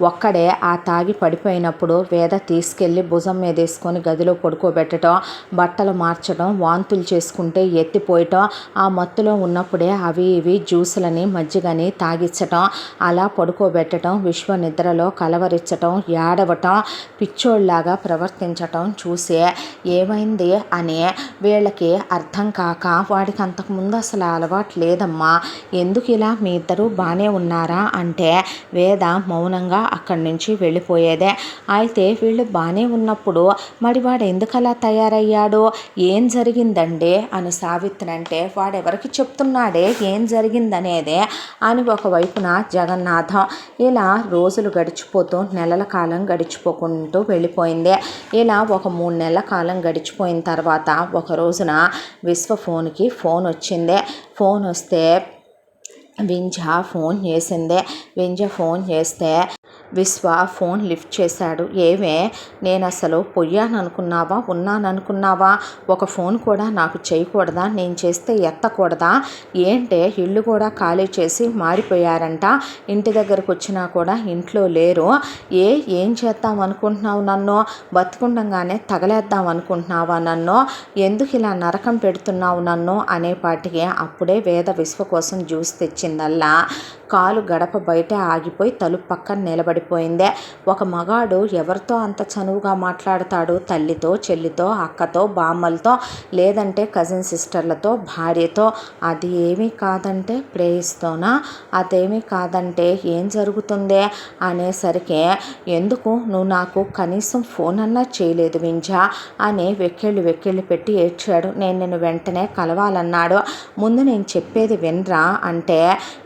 ఒక్కడే ఆ తాగి పడిపోయినప్పుడు వేద తీసుకెళ్ళి భుజం మీద వేసుకొని గదిలో పడుకోబెట్టడం, బట్టలు మార్చడం, వాంతులు చేసుకుంటే ఎత్తిపోయటం, ఆ మత్తులో ఉన్నప్పుడే అవి ఇవి జ్యూసులని మజ్జిగని తాగించటం, అలా పడుకోబెట్టడం, విశ్వ నిద్రలో కలవరించటం, ఏడవటం, పిచ్చోళ్ళలాగా ప్రవర్తించటం చూసి ఏమైంది అని వీళ్ళకి అర్థం కాక వాడికి అంతకుముందు అసలు అలవాటు లేదమ్మా, ఎందుకు ఇలా మీ ఇద్దరు బాగానే ఉన్నారా అంటే వేద మౌనంగా అక్కడి నుంచి వెళ్ళిపోయేదే. అయితే వీళ్ళు బాగానే ఉన్నప్పుడు మరి వాడు ఎందుకు అలా తయారయ్యాడు, ఏం జరిగిందండి అని సావిత్రి అంటే వాడెవరికి చెప్తున్నాడే ఏం జరిగిందనేదే అని ఒకవైపున జగన్నాథం. ఇలా రోజులు గడిచిపోతూ నెలల కాలం గడిచిపోకుంటూ వెళ్ళిపోయింది. ఇలా ఒక 3 నెలల కాలం గడిచిపోయిన తర్వాత ఒక రోజున విశ్వ ఫోన్కి ఫోన్ వచ్చింది. ఫోన్ వస్తే వింజ ఫోన్ చేసింది. వింజ ఫోన్ చేస్తే విశ్వ ఫోన్ లిఫ్ట్ చేశాడు. ఏమే, నేను అసలు పొయ్యాను అనుకున్నావా, ఉన్నాను అనుకున్నావా, ఒక ఫోన్ కూడా నాకు చేయకూడదా, నేను చేస్తే ఎత్తకూడదా, ఏంటే ఇల్లు కూడా ఖాళీ చేసి మారిపోయారంట, ఇంటి దగ్గరకు వచ్చినా కూడా ఇంట్లో లేరు, ఏం చేద్దాం అనుకుంటున్నావు, నన్ను బతుకుండగానే తగలేద్దాం అనుకుంటున్నావా, నన్ను ఎందుకు ఇలా నరకం పెడుతున్నావు నన్ను అనేపాటికి అప్పుడే వేద విశ్వ కోసం జ్యూస్ తెచ్చిందల్లా కాలు గడప బయట ఆగిపోయి తలుపు పక్కన నిలబడిపోయిందే. ఒక మగాడు ఎవరితో అంత చనువుగా మాట్లాడతాడు, తల్లితో, చెల్లితో, అక్కతో, బామ్మలతో, లేదంటే కజిన్ సిస్టర్లతో, భార్యతో, అది ఏమీ కాదంటే ప్రేయిస్తోనా, అదేమీ కాదంటే ఏం జరుగుతుంది అనేసరికి ఎందుకు నువ్వు నాకు కనీసం ఫోన్ అన్నా చేయలేదు వింజా అని వెక్కిళ్ళు పెట్టి ఏడ్చాడు. నేను నిన్ను వెంటనే కలవాలన్నాడు. ముందు నేను చెప్పేది వినరా అంటే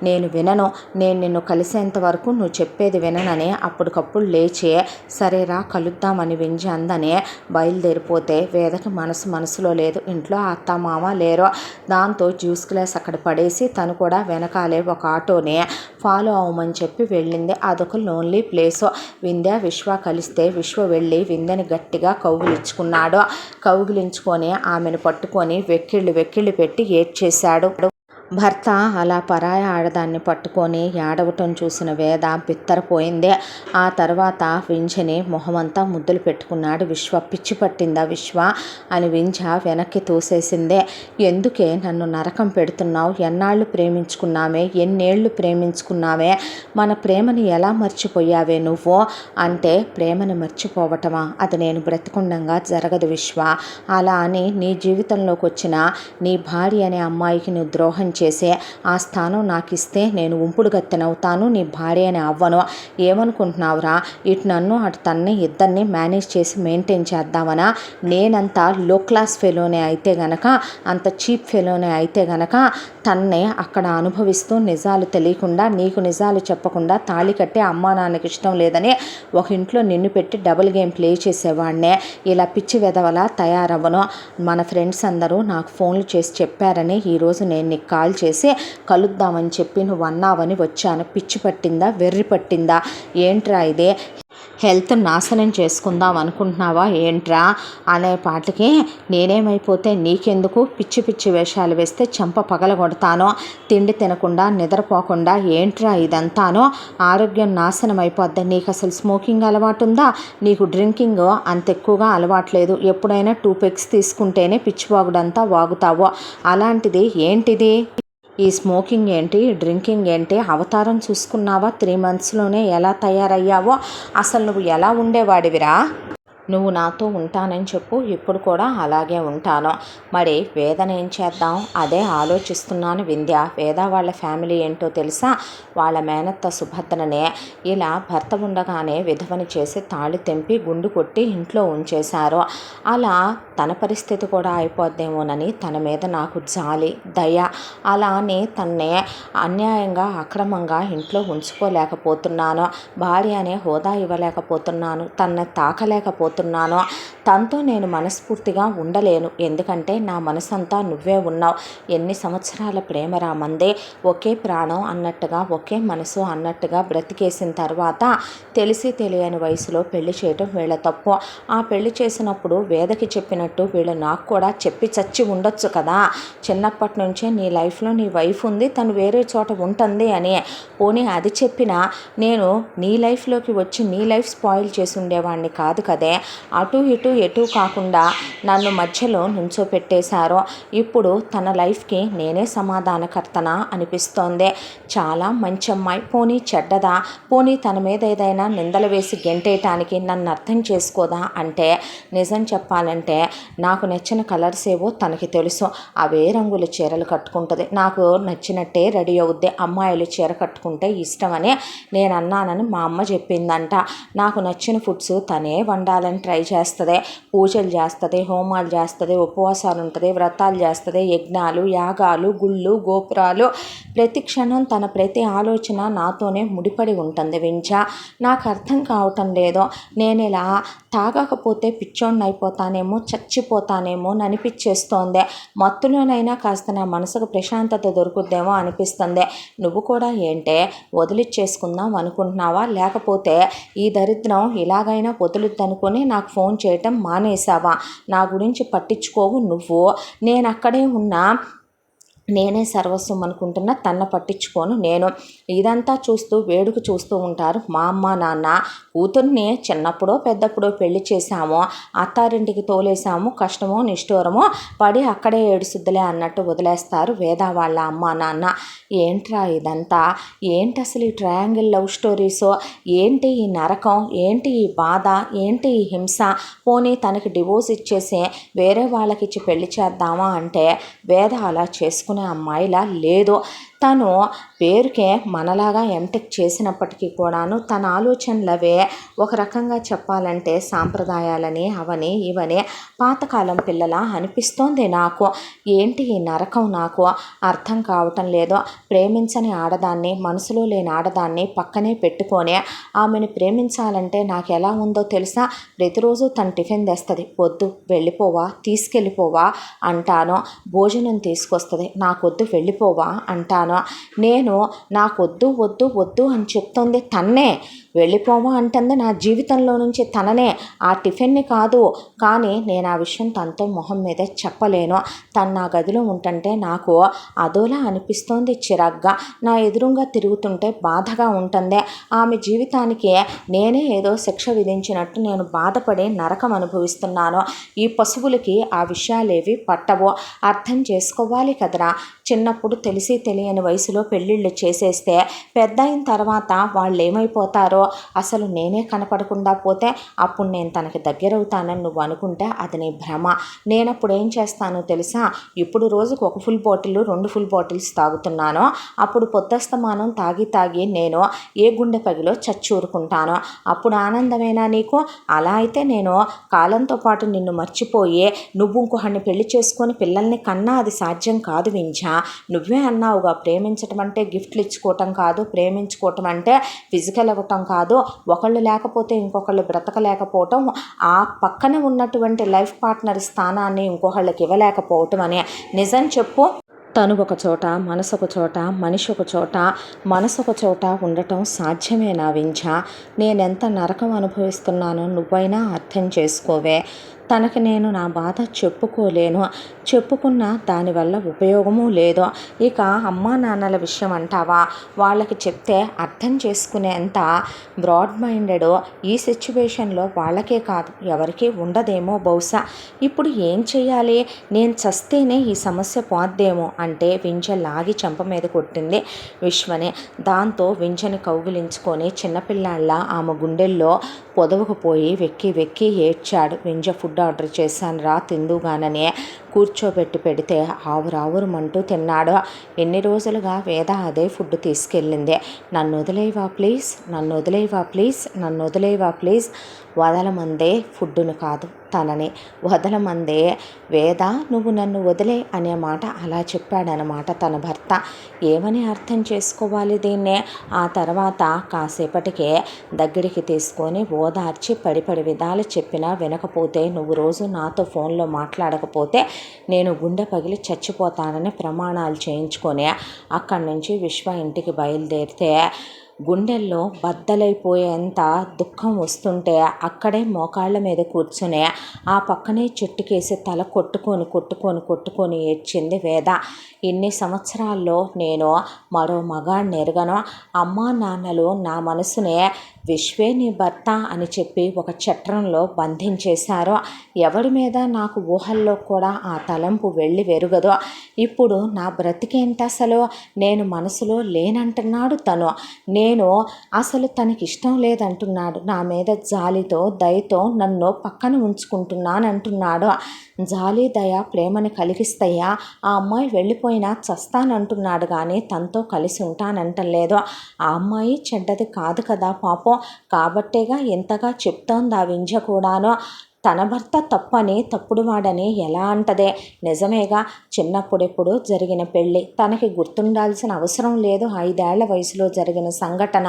నేను వినను, నేను నిన్ను కలిసేంత వరకు నువ్వు చెప్పేది విననని అప్పటికప్పుడు లేచి సరేరా కలుద్దామని వింజ అందని బయలుదేరిపోతే వేదకి మనసులో లేదు, ఇంట్లో అత్త మామ లేరు. దాంతో జ్యూస్ గ్లాస్ అక్కడ పడేసి తను కూడా వెనకాలే ఒక ఆటోని ఫాలో అవ్వమని చెప్పి వెళ్ళింది. అదొక లోన్లీ ప్లేసు. వింధ్య విశ్వ కలిస్తే విశ్వ వెళ్ళి వింధ్యని గట్టిగా కౌగిలించుకున్నాడు. కౌగిలించుకొని ఆమెను పట్టుకొని వెక్కిళ్ళు పెట్టి ఏడ్చేశాడు. భర్త అలా పరాయ ఆడదాన్ని పట్టుకొని ఏడవటం చూసిన వేద బిత్తరపోయింది. ఆ తర్వాత వింజని మొహమంతా ముద్దులు పెట్టుకున్నాడు విశ్వ. పిచ్చి పట్టిందా విశ్వ అని వింజ వెనక్కి తోసేసిందే. ఎందుకే నన్ను నరకం పెడుతున్నావు, ఎన్నాళ్ళు ప్రేమించుకున్నామే, ఎన్నేళ్ళు ప్రేమించుకున్నామే, మన ప్రేమని ఎలా మర్చిపోయావే నువ్వు అంటే ప్రేమని మర్చిపోవటమా, అది నేను బ్రతికుండంగా జరగదు విశ్వ. అలా అని నీ జీవితంలోకి వచ్చిన నీ భార్య అనే అమ్మాయికి నువ్వు ద్రోహం చేసే ఆ స్థానం నాకు ఇస్తే నేను ఉంపుడు గత్తెనవుతాను, నీ భార్యని అవ్వను. ఏమనుకుంటున్నావురా, ఇటు నన్ను అటు తన్ని ఇద్దరిని మేనేజ్ చేసి మెయింటైన్ చేద్దామనా, నేనంత లో క్లాస్ ఫెలోనే అయితే గనక, అంత చీప్ ఫెలోనే అయితే గనక తన్నే అక్కడ అనుభవిస్తూ నిజాలు తెలియకుండా నీకు నిజాలు చెప్పకుండా తాళి కట్టి అమ్మా నాన్నకి ఇష్టం లేదని ఒక ఇంట్లో నిన్ను పెట్టి డబుల్ గేమ్ ప్లే చేసేవాడినే. ఇలా పిచ్చి వెధవలా తయారవ్వను. మన ఫ్రెండ్స్ అందరూ నాకు ఫోన్లు చేసి చెప్పారని ఈరోజు నేను నీకు కాల్ చేసి కలుద్దామని చెప్పి నువ్వు అన్నావని వచ్చాను. పిచ్చి పట్టిందా, వెర్రి పట్టిందా, ఏంట్రా ఇదే, హెల్త్ నాశనం చేసుకుందాం అనుకుంటున్నావా ఏంట్రా అనేపాటికి నేనేమైపోతే నీకెందుకు, పిచ్చి వేషాలు వేస్తే చెంప పగలగొడతాను, తిండి తినకుండా నిద్రపోకుండా ఏంట్రా ఇదంతానో, ఆరోగ్యం నాశనం అయిపోద్ది. నీకు అసలు స్మోకింగ్ అలవాటు ఉందా, నీకు డ్రింకింగ్ అంత ఎక్కువగా అలవాట్లేదు, ఎప్పుడైనా 2 పెగ్స్ తీసుకుంటేనే పిచ్చివాగుడంతా వాగుతావు, అలాంటిది ఏంటిది, ఈ స్మోకింగ్ ఏంటి, డ్రింకింగ్ ఏంటి, అవతారం చూసుకున్నావా 3 మంత్స్లోనే ఎలా తయారయ్యావో, అసలు నువ్వు ఎలా ఉండేవాడివిరా, నువ్వు నాతో ఉంటానని చెప్పు, ఇప్పుడు కూడా అలాగే ఉంటాను. మరి వేదన ఏం చేద్దాం అదే ఆలోచిస్తున్నాను వింధ్య. వేద వాళ్ళ ఫ్యామిలీ ఏంటో తెలుసా, వాళ్ళ మేనత్త సుభద్రనే ఇలా భర్త ఉండగానే విధవని చేసి తాళి తెంపి గుండు కొట్టి ఇంట్లో ఉంచేశారు. అలా తన పరిస్థితి కూడా అయిపోద్దేమోనని తన మీద నాకు జాలి, దయ, అలా అని తన్నే అన్యాయంగా అక్రమంగా ఇంట్లో ఉంచుకోలేకపోతున్నాను, భార్య అనే హోదా ఇవ్వలేకపోతున్నాను, తన్ను తాకలేకపోతున్నాను, అయిపోతున్నాను. తనతో నేను మనస్ఫూర్తిగా ఉండలేను. ఎందుకంటే నా మనసంతా నువ్వే ఉన్నావు. ఎన్ని సంవత్సరాల ప్రేమ రామందే, ఒకే ప్రాణం అన్నట్టుగా ఒకే మనసు అన్నట్టుగా బ్రతికేసిన తర్వాత తెలిసి తెలియని వయసులో పెళ్లి చేయటం వీళ్ళ తప్పు. ఆ పెళ్లి చేసినప్పుడు వేదకి చెప్పినట్టు వీళ్ళు నాకు కూడా చెప్పి చచ్చి ఉండొచ్చు కదా. చిన్నప్పటి నుంచే నీ లైఫ్లో నీ వైఫ్ ఉంది, తను వేరే చోట ఉంటుంది అని. పోనీ అది చెప్పినా నేను నీ లైఫ్లోకి వచ్చి నీ లైఫ్ స్పాయిల్ చేసి ఉండేవాడిని కాదు కదే. అటు ఇటు ఎటు కాకుండా నన్ను మధ్యలో నుంచోపెట్టేశారు. ఇప్పుడు తన లైఫ్కి నేనే సమాధానకర్తనా అనిపిస్తోంది. చాలా మంచి అమ్మాయి, పోనీ చెడ్డదా, పోనీ తన మీద ఏదైనా నిందలు వేసి గెంటేయటానికి నన్ను అర్థం చేసుకోదా అంటే నిజం చెప్పాలంటే నాకు నచ్చిన కలర్స్ ఏవో తనకి తెలుసు. అవే రంగుల చీరలు కట్టుకుంటుంది, నాకు నచ్చినట్టే రెడీ అవుద్ది. అమ్మాయిలు చీర కట్టుకుంటే ఇష్టమని నేను అన్నానని మా అమ్మ చెప్పిందంట. నాకు నచ్చిన ఫుడ్స్ తనే వండాలని ట్రై చేస్తుంది. పూజలు చేస్తుంది, హోమాలు చేస్తుంది, ఉపవాసాలు ఉంటుంది, వ్రతాలు చేస్తుంది, యజ్ఞాలు, యాగాలు, గుళ్ళు, గోపురాలు. ప్రతి క్షణం తన ప్రతి ఆలోచన నాతోనే ముడిపడి ఉంటుంది. వించా నాకు అర్థం కావటం లేదో. నేను ఇలా తాగకపోతే పిచ్చోడిని అయిపోతానేమో, చచ్చిపోతానేమో అని అనిపించేస్తోంది. మత్తులోనైనా కాస్త నా మనసుకు ప్రశాంతత దొరుకుద్దేమో అనిపిస్తుంది. నువ్వు కూడా ఏంటే వదిలిచ్చేసుకుందాం అనుకుంటున్నావా, లేకపోతే ఈ దరిద్రం ఇలాగైనా వదులుద్దనుకొని నాకు ఫోన్ చేయటం మానేసావా? నా గురించి పట్టించుకోవు నువ్వు. నేను అక్కడే ఉన్నా, నేనే సర్వస్వం అనుకుంటున్నా, తన్న పట్టించుకోను నేను. ఇదంతా చూస్తూ వేడుక చూస్తూ ఉంటారు మా అమ్మ నాన్న. కూతుర్ని చిన్నప్పుడో పెద్దప్పుడో పెళ్లి చేశామో, అత్తారింటికి తోలేసాము, కష్టమో నిష్ఠూరమో పడి అక్కడే ఏడుసుద్దులే అన్నట్టు వదిలేస్తారు వేద వాళ్ళ అమ్మ నాన్న. ఏంట్రా ఇదంతా? ఏంటి అసలు ఈ ట్రయాంగిల్ లవ్ స్టోరీసో? ఏంటి ఈ నరకం? ఏంటి ఈ బాధ? ఏంటి ఈ హింస? పోనీ తనకి డివోర్స్ ఇచ్చేసి వేరే వాళ్ళకిచ్చి పెళ్లి చేద్దామా అంటే వేద అలా చేసుకుని అమ్మాయిలా లేదు. తను పేరుకే మనలాగా ఎంటెక్ చేసినప్పటికీ కూడాను తన ఆలోచనలవే ఒక రకంగా చెప్పాలంటే సాంప్రదాయాలని అవని ఇవని పాతకాలం పిల్లల అనిపిస్తోంది నాకు. ఏంటి ఈ నరకం? నాకు అర్థం కావటం లేదు. ప్రేమించని ఆడదాన్ని, మనసులో లేని ఆడదాన్ని పక్కనే పెట్టుకొని ఆమెను ప్రేమించాలంటే నాకు ఎలా ఉందో తెలుసా? ప్రతిరోజు తను టిఫిన్ తెస్తుంది, వద్దు వెళ్ళిపోవా, తీసుకెళ్ళిపోవా అంటాను. భోజనం తీసుకొస్తుంది, నాకొద్దు వెళ్ళిపోవా అంటాను. నేను నాకొద్దు వద్దు వద్దు అని చెప్తోంది తన్నే, వెళ్ళిపోవా అంటుంది నా జీవితంలో నుంచి తననే, ఆ టిఫిన్ని కాదు. కానీ నేను ఆ విషయం తనతో మొహం మీద చెప్పలేను. తను నా గదిలో ఉంటుంటే నాకు అదోలా అనిపిస్తోంది, చిరాగ్గా. నా ఎదురుగా తిరుగుతుంటే బాధగా ఉంటుంది. ఆమె జీవితానికి నేనే ఏదో శిక్ష విధించినట్టు నేను బాధపడి నరకం అనుభవిస్తున్నాను. ఈ పశువులకి ఆ విషయాలేవి పట్టవో. అర్థం చేసుకోవాలి కదరా. చిన్నప్పుడు తెలిసి తెలియని వయసులో పెళ్ళిళ్ళు చేసేస్తే పెద్ద అయిన తర్వాత వాళ్ళు ఏమైపోతారో అసలు నేనే కనపడకుండా పోతే అప్పుడు నేను తనకి దగ్గరవుతానని నువ్వు అనుకుంటే అది నీ భ్రమ. నేను అప్పుడు ఏం చేస్తానో తెలుసా? ఇప్పుడు రోజుకు ఒక ఫుల్ బాటిల్ 2 ఫుల్ బాటిల్స్ తాగుతున్నాను. అప్పుడు పొద్దస్తమానం తాగి తాగి నేను ఏ గుండె పగిలో చచ్చూరుకుంటాను. అప్పుడు ఆనందమేనా నీకు? అలా అయితే నేను కాలంతో పాటు నిన్ను మర్చిపోయి నువ్వు ఇంకొకరిని పెళ్లి చేసుకొని పిల్లల్ని కన్నా అది సాధ్యం కాదు వించా. నువ్వే అన్నావుగా, ప్రేమించటం అంటే గిఫ్ట్లు ఇచ్చుకోవటం కాదు, ప్రేమించుకోవటం అంటే ఫిజికల్ అవ్వటం కాదు, ఒకళ్ళు లేకపోతే ఇంకొకళ్ళు బ్రతకలేకపోవటం, ఆ పక్కన ఉన్నటువంటి లైఫ్ పార్ట్నర్ స్థానాన్ని ఇంకొకళ్ళకి ఇవ్వలేకపోవటం అనే. నిజం చెప్పు. తను ఒక చోట, మనసు ఒక చోట, మనిషి ఒక చోట, మనసు ఒక చోట ఉండటం సాధ్యమేనా వించా? నేనెంత నరకం అనుభవిస్తున్నానో నువ్వైనా అర్థం చేసుకోవే. తనకి నేను నా బాధ చెప్పుకోలేను, చెప్పుకున్నా దానివల్ల ఉపయోగమూ లేదు. ఇక అమ్మా నాన్నల విషయం అంటావా? వాళ్ళకి చెప్తే అర్థం చేసుకునేంత బ్రాడ్ మైండెడ్ ఈ సిచ్యువేషన్లో వాళ్ళకే కాదు ఎవరికీ ఉండదేమో బహుశా. ఇప్పుడు ఏం చెయ్యాలి? నేను చస్తేనే ఈ సమస్య పోద్దేమో అంటే వింజ లాగి చెంప మీద కొట్టింది విశ్వని. దాంతో వింజని కౌగిలించుకొని చిన్నపిల్లాళ్ళ ఆమె గుండెల్లో పొదవకుపోయి వెక్కి వెక్కి ఏడ్చాడు. వింజ ఫుడ్ ఆర్డర్ చేశాను రా తిందుగానని కూర్చోబెట్టి పెడితే ఆవురావురమంటూ తిన్నాడు. ఎన్ని రోజులుగా వేద అదే ఫుడ్ తీసుకెళ్ళింది. నన్ను వదిలేవా ప్లీజ్, నన్ను వదిలేవా ప్లీజ్, నన్ను వదిలేవా ప్లీజ్. వదలమందే ఫుడ్డును కాదు, తనని వదలమందే. వేద, నువ్వు నన్ను వదిలే అనే మాట అలా చెప్పాడనమాట తన భర్త. ఏమని అర్థం చేసుకోవాలి దీన్నే? ఆ తర్వాత కాసేపటికే దగ్గరికి తీసుకొని ఓదార్చి పడిపడి విధాలు చెప్పినా వినకపోతే, నువ్వు రోజు నాతో ఫోన్లో మాట్లాడకపోతే నేను గుండె పగిలి చచ్చిపోతానని ప్రమాణాలు చేయించుకొని అక్కడి నుంచి విశ్వ ఇంటికి బయలుదేరితే గుండెల్లో బద్దలైపోయేంత దుఃఖం వస్తుంటే అక్కడే మోకాళ్ళ మీద కూర్చుని ఆ పక్కనే చెట్టుకేసి తల కొట్టుకొని ఏడ్చింది వేద. ఇన్ని సంవత్సరాల్లో నేను మరో మగాడిని ఎరగను. అమ్మా నాన్నలు నా మనసునే విశ్వే నీ భర్త అని చెప్పి ఒక చట్రంలో బంధించేశారు. ఎవరి మీద నాకు ఊహల్లో కూడా ఆ తలంపు వెళ్ళి వెరుగదు. ఇప్పుడు నా బ్రతికేంటి అసలు? నేను మనసులో లేనంటున్నాడు తను. నేను అసలు తనకిష్టం లేదంటున్నాడు. నా మీద జాలితో దయతో నన్ను పక్కన ఉంచుకుంటున్నానంటున్నాడు. జాలి దయ ప్రేమని కలిగిస్తాయా? ఆ అమ్మాయి వెళ్ళిపోయినా చస్తానంటున్నాడు కానీ తనతో కలిసి ఉంటానంటలేదు. ఆ అమ్మాయి చెడ్డది కాదు కదా పాపం. కాబట్టేగా ఎంతగా చెప్తోంది ఆ వింజ కూడాను. తన భర్త తప్పని తప్పుడు వాడని ఎలా అంటదే? నిజమేగా, చిన్నప్పుడెప్పుడు జరిగిన పెళ్ళి తనకి గుర్తుండాల్సిన అవసరం లేదు. 5 ఏళ్ల వయసులో జరిగిన సంఘటన.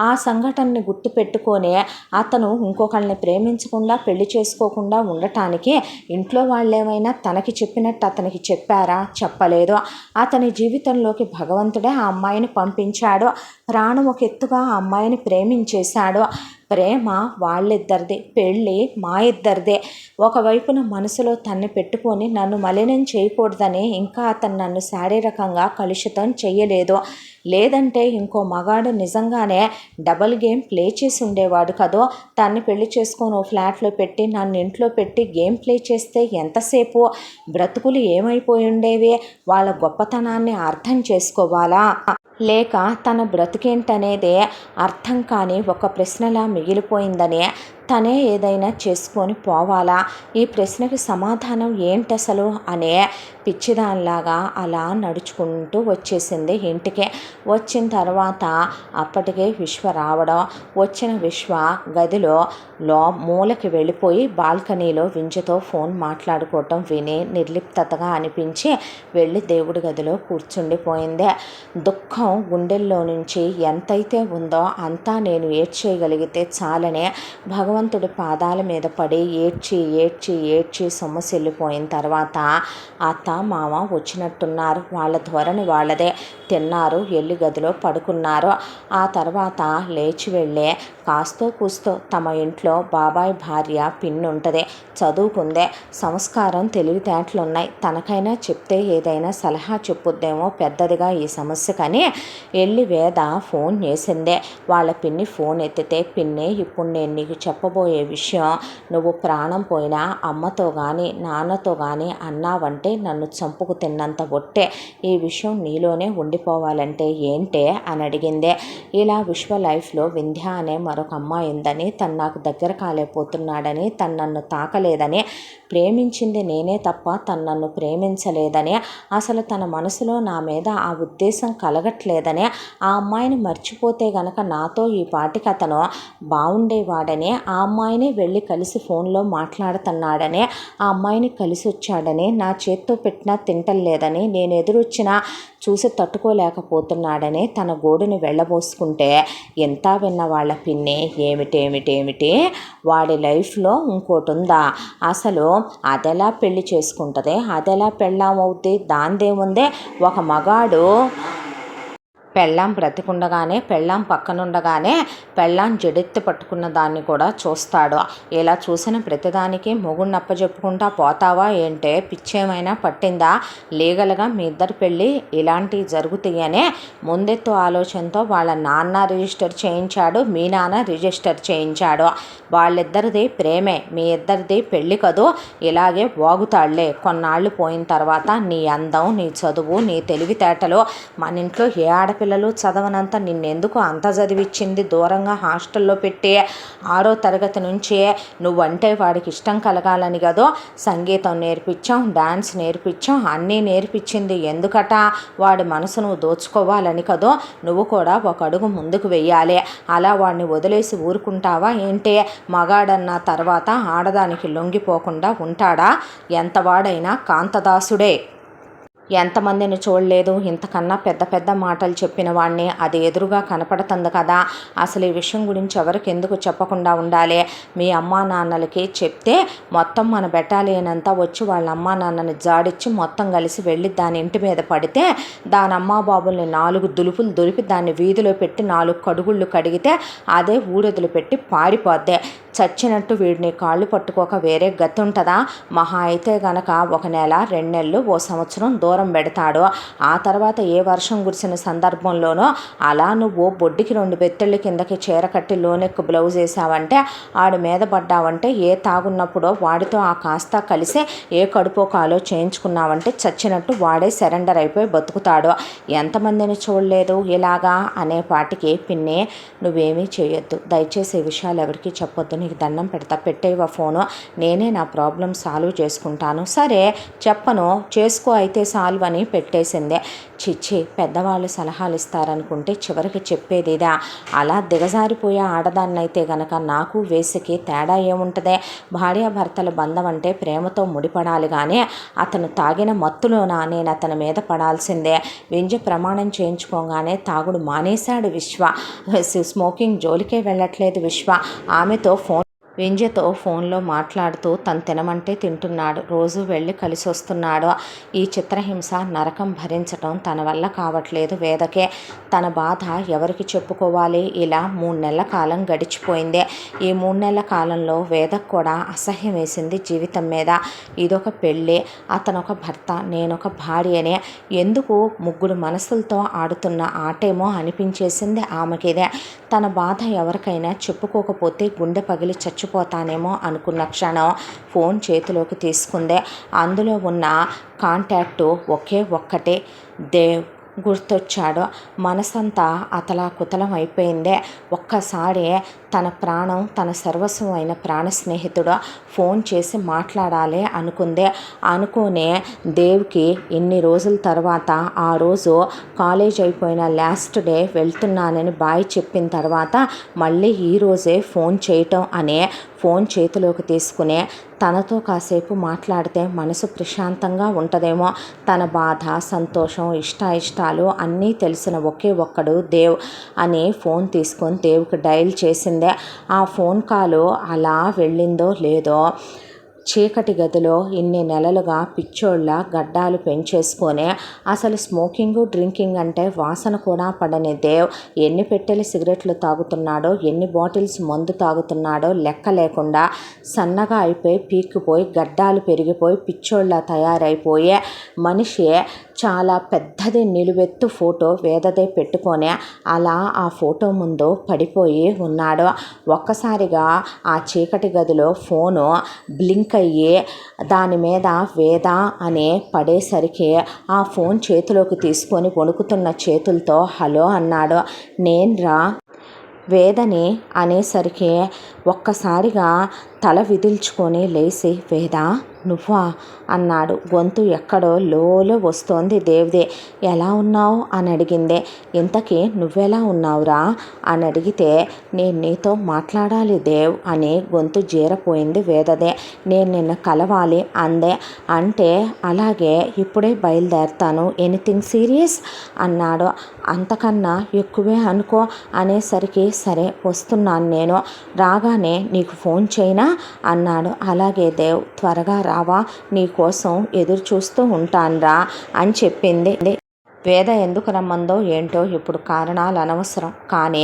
ఆ సంఘటనని గుర్తుపెట్టుకొని అతను ఇంకొకళ్ళని ప్రేమించకుండా పెళ్లి చేసుకోకుండా ఉండటానికి ఇంట్లో వాళ్ళేమైనా తనకి చెప్పినట్టు అతనికి చెప్పారా? చెప్పలేదు. అతని జీవితంలోకి భగవంతుడే ఆ అమ్మాయిని పంపించాడు. ప్రాణం ఒక ఎత్తుగా ఆ అమ్మాయిని ప్రేమించేశాడు. ప్రేమ వాళ్ళిద్దరిది, పెళ్ళి మా ఇద్దరిదే. ఒకవైపున మనసులో తన్ని పెట్టుకొని నన్ను మలినం చేయకూడదని ఇంకా అతను నన్ను శారీరకంగా కలుషితం చెయ్యలేదు. లేదంటే ఇంకో మగాడు నిజంగానే డబల్ గేమ్ ప్లే చేసి ఉండేవాడు కదో. తన్ని పెళ్లి చేసుకొని ఓ ఫ్లాట్లో పెట్టి నన్ను ఇంట్లో పెట్టి గేమ్ ప్లే చేస్తే ఎంతసేపు బ్రతుకులు ఏమైపోయి ఉండేవి? వాళ్ళ గొప్పతనాన్ని అర్థం చేసుకోవాలా? లేక తన బ్రతికేంటనేదే అర్థం కాని ఒక ప్రశ్నలా మిగిలిపోయిందనే తనే ఏదైనా చేసుకొని పోవాలా? ఈ ప్రశ్నకి సమాధానం ఏంటసలు అనే పిచ్చిదానిలాగా అలా నడుచుకుంటూ వచ్చేసింది ఇంటికే. వచ్చిన తర్వాత అప్పటికే విశ్వ రావడం, వచ్చిన విశ్వ గదిలో మూలకి వెళ్ళిపోయి బాల్కనీలో వింజతో ఫోన్ మాట్లాడుకోవటం విని నిర్లిప్తగా అనిపించి వెళ్ళి దేవుడి గదిలో కూర్చుండిపోయిందే. దుఃఖం గుండెల్లో నుంచి ఎంతైతే ఉందో అంతా నేను ఏడ్చేయగలిగితే చాలనే భగవంతుడి పాదాల మీద పడి ఏడ్చి సొమ్మసిల్లిపోయిన తర్వాత అత్త మామ వచ్చినట్టున్నారు. వాళ్ళ ధోరణి వాళ్ళదే. తిన్నారు, వెళ్ళి గదిలో పడుకున్నారు. ఆ తర్వాత లేచి వెళ్ళే కాస్తో కూస్తో తమ ఇంట్లో బాబాయ్ భార్య పిన్ని ఉంటుంది. చదువుకుందే, సంస్కారం తెలివితేటలున్నాయి. తనకైనా చెప్తే ఏదైనా సలహా చెప్పుద్దేమో పెద్దదిగా ఈ సమస్యకని వెళ్ళి వేద ఫోన్ చేసిందే. వాళ్ళ పిన్ని ఫోన్ ఎత్తితే, పిన్ని ఇప్పుడు నేను నీకు చెప్పబోయే విషయం నువ్వు ప్రాణం పోయినా అమ్మతో కానీ నాన్నతో కానీ అన్నావంటే నన్ను చంపుకు తిన్నంత ఒట్టే. ఈ విషయం నీలోనే ఉండిపోవాలంటే ఏంటే అని అడిగిందే. ఇలా విశ్వ లైఫ్లో వింధ్య అనే మరొక అమ్మాయి ఉందని, తను నాకు దగ్గర కాలేకపోతున్నాడని, తను నన్ను తాకలేదని, ప్రేమించింది నేనే తప్ప తను నన్ను ప్రేమించలేదని, అసలు తన మనసులో నా మీద ఆ ఉద్దేశం కలగట్లేదని, ఆ అమ్మాయిని మర్చిపోతే గనక నాతో ఈ పాటికి అతను బాగుండేవాడని, ఆ అమ్మాయిని వెళ్ళి కలిసి ఫోన్లో మాట్లాడుతున్నాడని, ఆ అమ్మాయిని కలిసి వచ్చాడని, నా చేత్తో పెట్టినా తింటలేదని, నేను ఎదురొచ్చినా చూసి తట్టుకోలేకపోతున్నాడని తన గోడుని వెళ్ళబోసుకుంటే ఎంత విన్న వాళ్ళ పిన్ని ఏమిటి వాడి లైఫ్లో ఇంకోటి ఉందా? అసలు అదెలా పెళ్లి చేసుకుంటుంది? అదెలా పెళ్ళామవుద్ది? దాందేముందే? ఒక మగాడు పెళ్ళాం బ్రతికుండగానే, పెళ్ళాం పక్కనుండగానే పెళ్ళాం జడెత్తి పట్టుకున్న దాన్ని కూడా చూస్తాడు. ఇలా చూసిన ప్రతిదానికి మొగుడిని అప్పచెప్పుకుంటా పోతావా ఏంటే? పిచ్చేమైనా పట్టిందా? లీగల్గా మీ ఇద్దరు పెళ్ళి ఇలాంటివి జరుగుతాయనే ముందెత్తు ఆలోచనతో వాళ్ళ నాన్న రిజిస్టర్ చేయించాడు, మీ నాన్న రిజిస్టర్ చేయించాడు. వాళ్ళిద్దరిది ప్రేమే, మీ ఇద్దరిది పెళ్ళి కదూ. ఇలాగే వాగుతాళ్లే. కొన్నాళ్ళు పోయిన తర్వాత నీ అందం, నీ చదువు, నీ తెలివితేటలు మన ఇంట్లో ఏ ఆడపిల్ల ఆడపిల్లలు చదవనంత నిన్నెందుకు అంత చదివిచ్చింది, దూరంగా హాస్టల్లో పెట్టి 6వ తరగతి నుంచే నువ్వంటే వాడికి ఇష్టం కలగాలని కదో సంగీతం నేర్పించాం, డాన్స్ నేర్పించాం, అన్నీ నేర్పించింది ఎందుకట, వాడి మనసును దోచుకోవాలని కదో. నువ్వు కూడా ఒక అడుగు ముందుకు వెయ్యాలి. అలా వాడిని వదిలేసి ఊరుకుంటావా ఏంటి? మగాడన్న తర్వాత ఆడదానికి లొంగిపోకుండా ఉంటాడా? ఎంతవాడైనా కాంతదాసుడే. ఎంతమందిని చూడలేదు ఇంతకన్నా పెద్ద పెద్ద మాటలు చెప్పిన వాడిని, అది ఎదురుగా కనపడుతుంది కదా. అసలు ఈ విషయం గురించి ఎవరికి ఎందుకు చెప్పకుండా ఉండాలి? మీ అమ్మా నాన్నలకి చెప్తే మొత్తం మన బెటాలియన్ అంతా వచ్చి వాళ్ళ అమ్మా నాన్నని జాడిచ్చి మొత్తం కలిసి వెళ్ళి దాని ఇంటి మీద పడితే దాని అమ్మా బాబుల్ని 4 దులుపులు దులిపి దాన్ని వీధిలో పెట్టి 4 కడుగుళ్ళు కడిగితే అదే ఊడెదులు పెట్టి పాడిపోద్దే. చచ్చినట్టు వీడిని కాళ్ళు పట్టుకోక వేరే గతి ఉంటుందా? మహా అయితే గనక 1 నెల 2 నెలలు ఓ సంవత్సరం దూరం పెడతాడు. ఆ తర్వాత ఏ వర్షం కురిసిన సందర్భంలోనో అలా నువ్వు బొడ్డికి 2 బెత్తళ్ళ కిందకి చీర కట్టి లోనెక్కు బ్లౌజ్ వేసావంటే ఆడి మీద పడ్డావంటే ఏ తాగున్నప్పుడో వాడితో ఆ కాస్త కలిసి ఏ కడుపో కాలో చేయించుకున్నావంటే చచ్చినట్టు వాడే సరెండర్ అయిపోయి బతుకుతాడు. ఎంతమందిని చూడలేదు ఇలాగా అనేపాటికి పిన్ని నువ్వేమీ చేయొద్దు, దయచేసి ఈ విషయాలు ఎవరికి చెప్పొద్దు, నీకు దండం పెడతా, పెట్టేవా ఫోను, నేనే నా ప్రాబ్లం సాల్వ్ చేసుకుంటాను. సరే చెప్పను, చేసుకో అయితే సాల్వ్ అని పెట్టేసిందే. చిచ్చి, పెద్దవాళ్ళు సలహాలు ఇస్తారనుకుంటే చివరికి చెప్పేదిదా? అలా దిగజారిపోయే ఆడదాన్నైతే గనక నాకు వేసికి తేడా ఏముంటుందే? భార్యాభర్తల బంధం అంటే ప్రేమతో ముడిపడాలి కానీ అతను తాగిన మత్తులోనా నేను అతని మీద పడాల్సిందే. వింజ ప్రమాణం చేయించుకోగానే తాగుడు మానేశాడు విశ్వ. స్మోకింగ్ జోలికే వెళ్ళట్లేదు విశ్వ. ఆమెతో వింజతో ఫోన్లో మాట్లాడుతూ తను తినమంటే తింటున్నాడు, రోజు వెళ్ళి కలిసి వస్తున్నాడు. ఈ చిత్రహింస నరకం భరించటం తన వల్ల కావట్లేదు వేదకే. తన బాధ ఎవరికి చెప్పుకోవాలి? ఇలా 3 నెలల కాలం గడిచిపోయింది. ఈ 3 నెలల కాలంలో వేదకు కూడా అసహ్యం వేసింది జీవితం మీద. ఇదొక పెళ్ళి, అతనొక భర్త, నేనొక భార్యనే, ఎందుకు 3 మనసులతో ఆడుతున్న ఆటేమో అనిపించేసింది ఆమెకిదే. తన బాధ ఎవరికైనా చెప్పుకోకపోతే గుండె పగిలి చచ్చిపోతానేమో అనుకున్న క్షణం ఫోన్ చేతిలోకి తీసుకుందే. అందులో ఉన్న కాంటాక్టు ఒక్కటే దేవ్ గుర్తొచ్చాడు. మనసంతా అతలాకుతలం అయిపోయిందే. ఒక్కసారి తన ప్రాణం, తన సర్వస్వం అయిన ప్రాణ స్నేహితుడు ఫోన్ చేసి మాట్లాడాలి అనుకుందే. అనుకునే దేవ్కి ఇన్ని రోజుల తర్వాత ఆ రోజు కాలేజ్ అయిపోయిన లాస్ట్ డే వెళ్తున్నానని బాయ్ చెప్పిన తర్వాత మళ్ళీ ఈరోజే ఫోన్ చేయటం అనే ఫోన్ చేతిలోకి తీసుకునే తనతో కాసేపు మాట్లాడితే మనసు ప్రశాంతంగా ఉంటుందేమో. తన బాధ, సంతోషం, ఇష్టాలు అన్నీ తెలిసిన ఒక్కడు దేవ్ అని ఫోన్ తీసుకొని దేవ్కి డయల్ చేసిందే. ఆ ఫోన్ కాలు అలా వెళ్ళిందో లేదో చీకటి గదిలో ఇన్ని నెలలుగా పిచ్చోళ్ళ గడ్డాలు పెంచేసుకొని అసలు స్మోకింగ్ డ్రింకింగ్ అంటే వాసన కూడా పడని దేవ్ ఎన్ని పెట్టెలు సిగరెట్లు తాగుతున్నాడో, ఎన్ని బాటిల్స్ మందు తాగుతున్నాడో లెక్క లేకుండా సన్నగా అయిపోయి పీక్కుపోయి గడ్డాలు పెరిగిపోయి పిచ్చోళ్ళ తయారైపోయే మనిషి చాలా పెద్దది నిలువెత్తు ఫోటో వేదదే పెట్టుకొని అలా ఆ ఫోటో ముందు పడిపోయి ఉన్నాడు. ఒక్కసారిగా ఆ చీకటి గదిలో ఫోను బ్లింక్ అయ్యి దాని మీద వేద అని పడేసరికి ఆ ఫోన్ చేతిలోకి తీసుకొని వణుకుతున్న చేతులతో హలో అన్నాడు. నేన్రా వేదని అనేసరికి ఒక్కసారిగా తల విదిల్చుకొని లేచి వేద నువ్వా అన్నాడు. గొంతు ఎక్కడో లోలో వస్తోంది దేవ్దే. ఎలా ఉన్నావు అని అడిగిందే. ఇంతకీ నువ్వెలా ఉన్నావురా అని అడిగితే నేను నీతో మాట్లాడాలి దేవ్ అని గొంతు జీరపోయింది వేదదే. నేను నిన్ను కలవాలి అందే. అంటే అలాగే ఇప్పుడే బయలుదేరుతాను, ఎనీథింగ్ సీరియస్ అన్నాడు. అంతకన్నా ఎక్కువే అనుకో అనేసరికి సరే వస్తున్నాను, నేను రాగానే నీకు ఫోన్ చేయనా అన్నాడు. అలాగే దేవ్, త్వరగా రావా, నీకోసం ఎదురు చూస్తూ ఉంటాన్రా అని చెప్పింది. వేద ఎందుకు రమ్మందో ఏంటో ఇప్పుడు కారణాలు అనవసరం, కానీ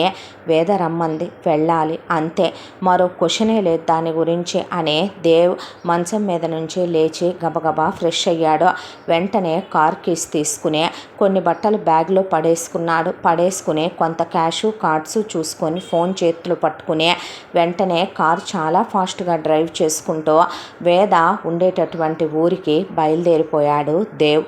వేద రమ్మంది, వెళ్ళాలి అంతే, మరో క్వశ్చనే లేదు దాని గురించి అనే దేవ్ మంచం మీద నుంచి లేచి గబగబా ఫ్రెష్ అయ్యాడు. వెంటనే కార్ కీస్ తీసుకుని కొన్ని బట్టలు బ్యాగ్లో పడేసుకుని కొంత క్యాషు కార్డ్స్ చూసుకొని ఫోన్ చేతులు పట్టుకుని వెంటనే కార్ చాలా ఫాస్ట్గా డ్రైవ్ చేసుకుంటూ వేద ఉండేటటువంటి ఊరికి బయలుదేరిపోయాడు దేవ్.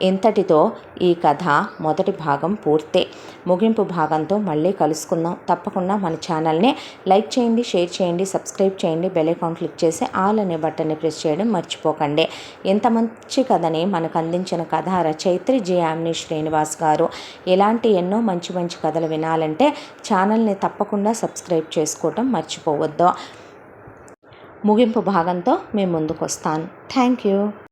ఇంతటితో ఈ కథ మొదటి భాగం పూర్తే. ముగింపు భాగంతో మళ్ళీ కలుసుకుందాం. తప్పకుండా మన ఛానల్ని లైక్ చేయండి, షేర్ చేయండి, సబ్స్క్రైబ్ చేయండి, బెల్ ఐకాన్ క్లిక్ చేసి ఆల్ అనే బటన్ని ప్రెస్ చేయడం మర్చిపోకండి. ఇంత మంచి కథని మనకు అందించిన కథ రచయిత్రి జె. యామిని శ్రీనివాస్ గారు. ఇలాంటి ఎన్నో మంచి మంచి కథలు వినాలంటే ఛానల్ని తప్పకుండా సబ్స్క్రైబ్ చేసుకోవటం మర్చిపోవద్దు. ముగింపు భాగంతో మేము ముందుకు వస్తాను. Thank you.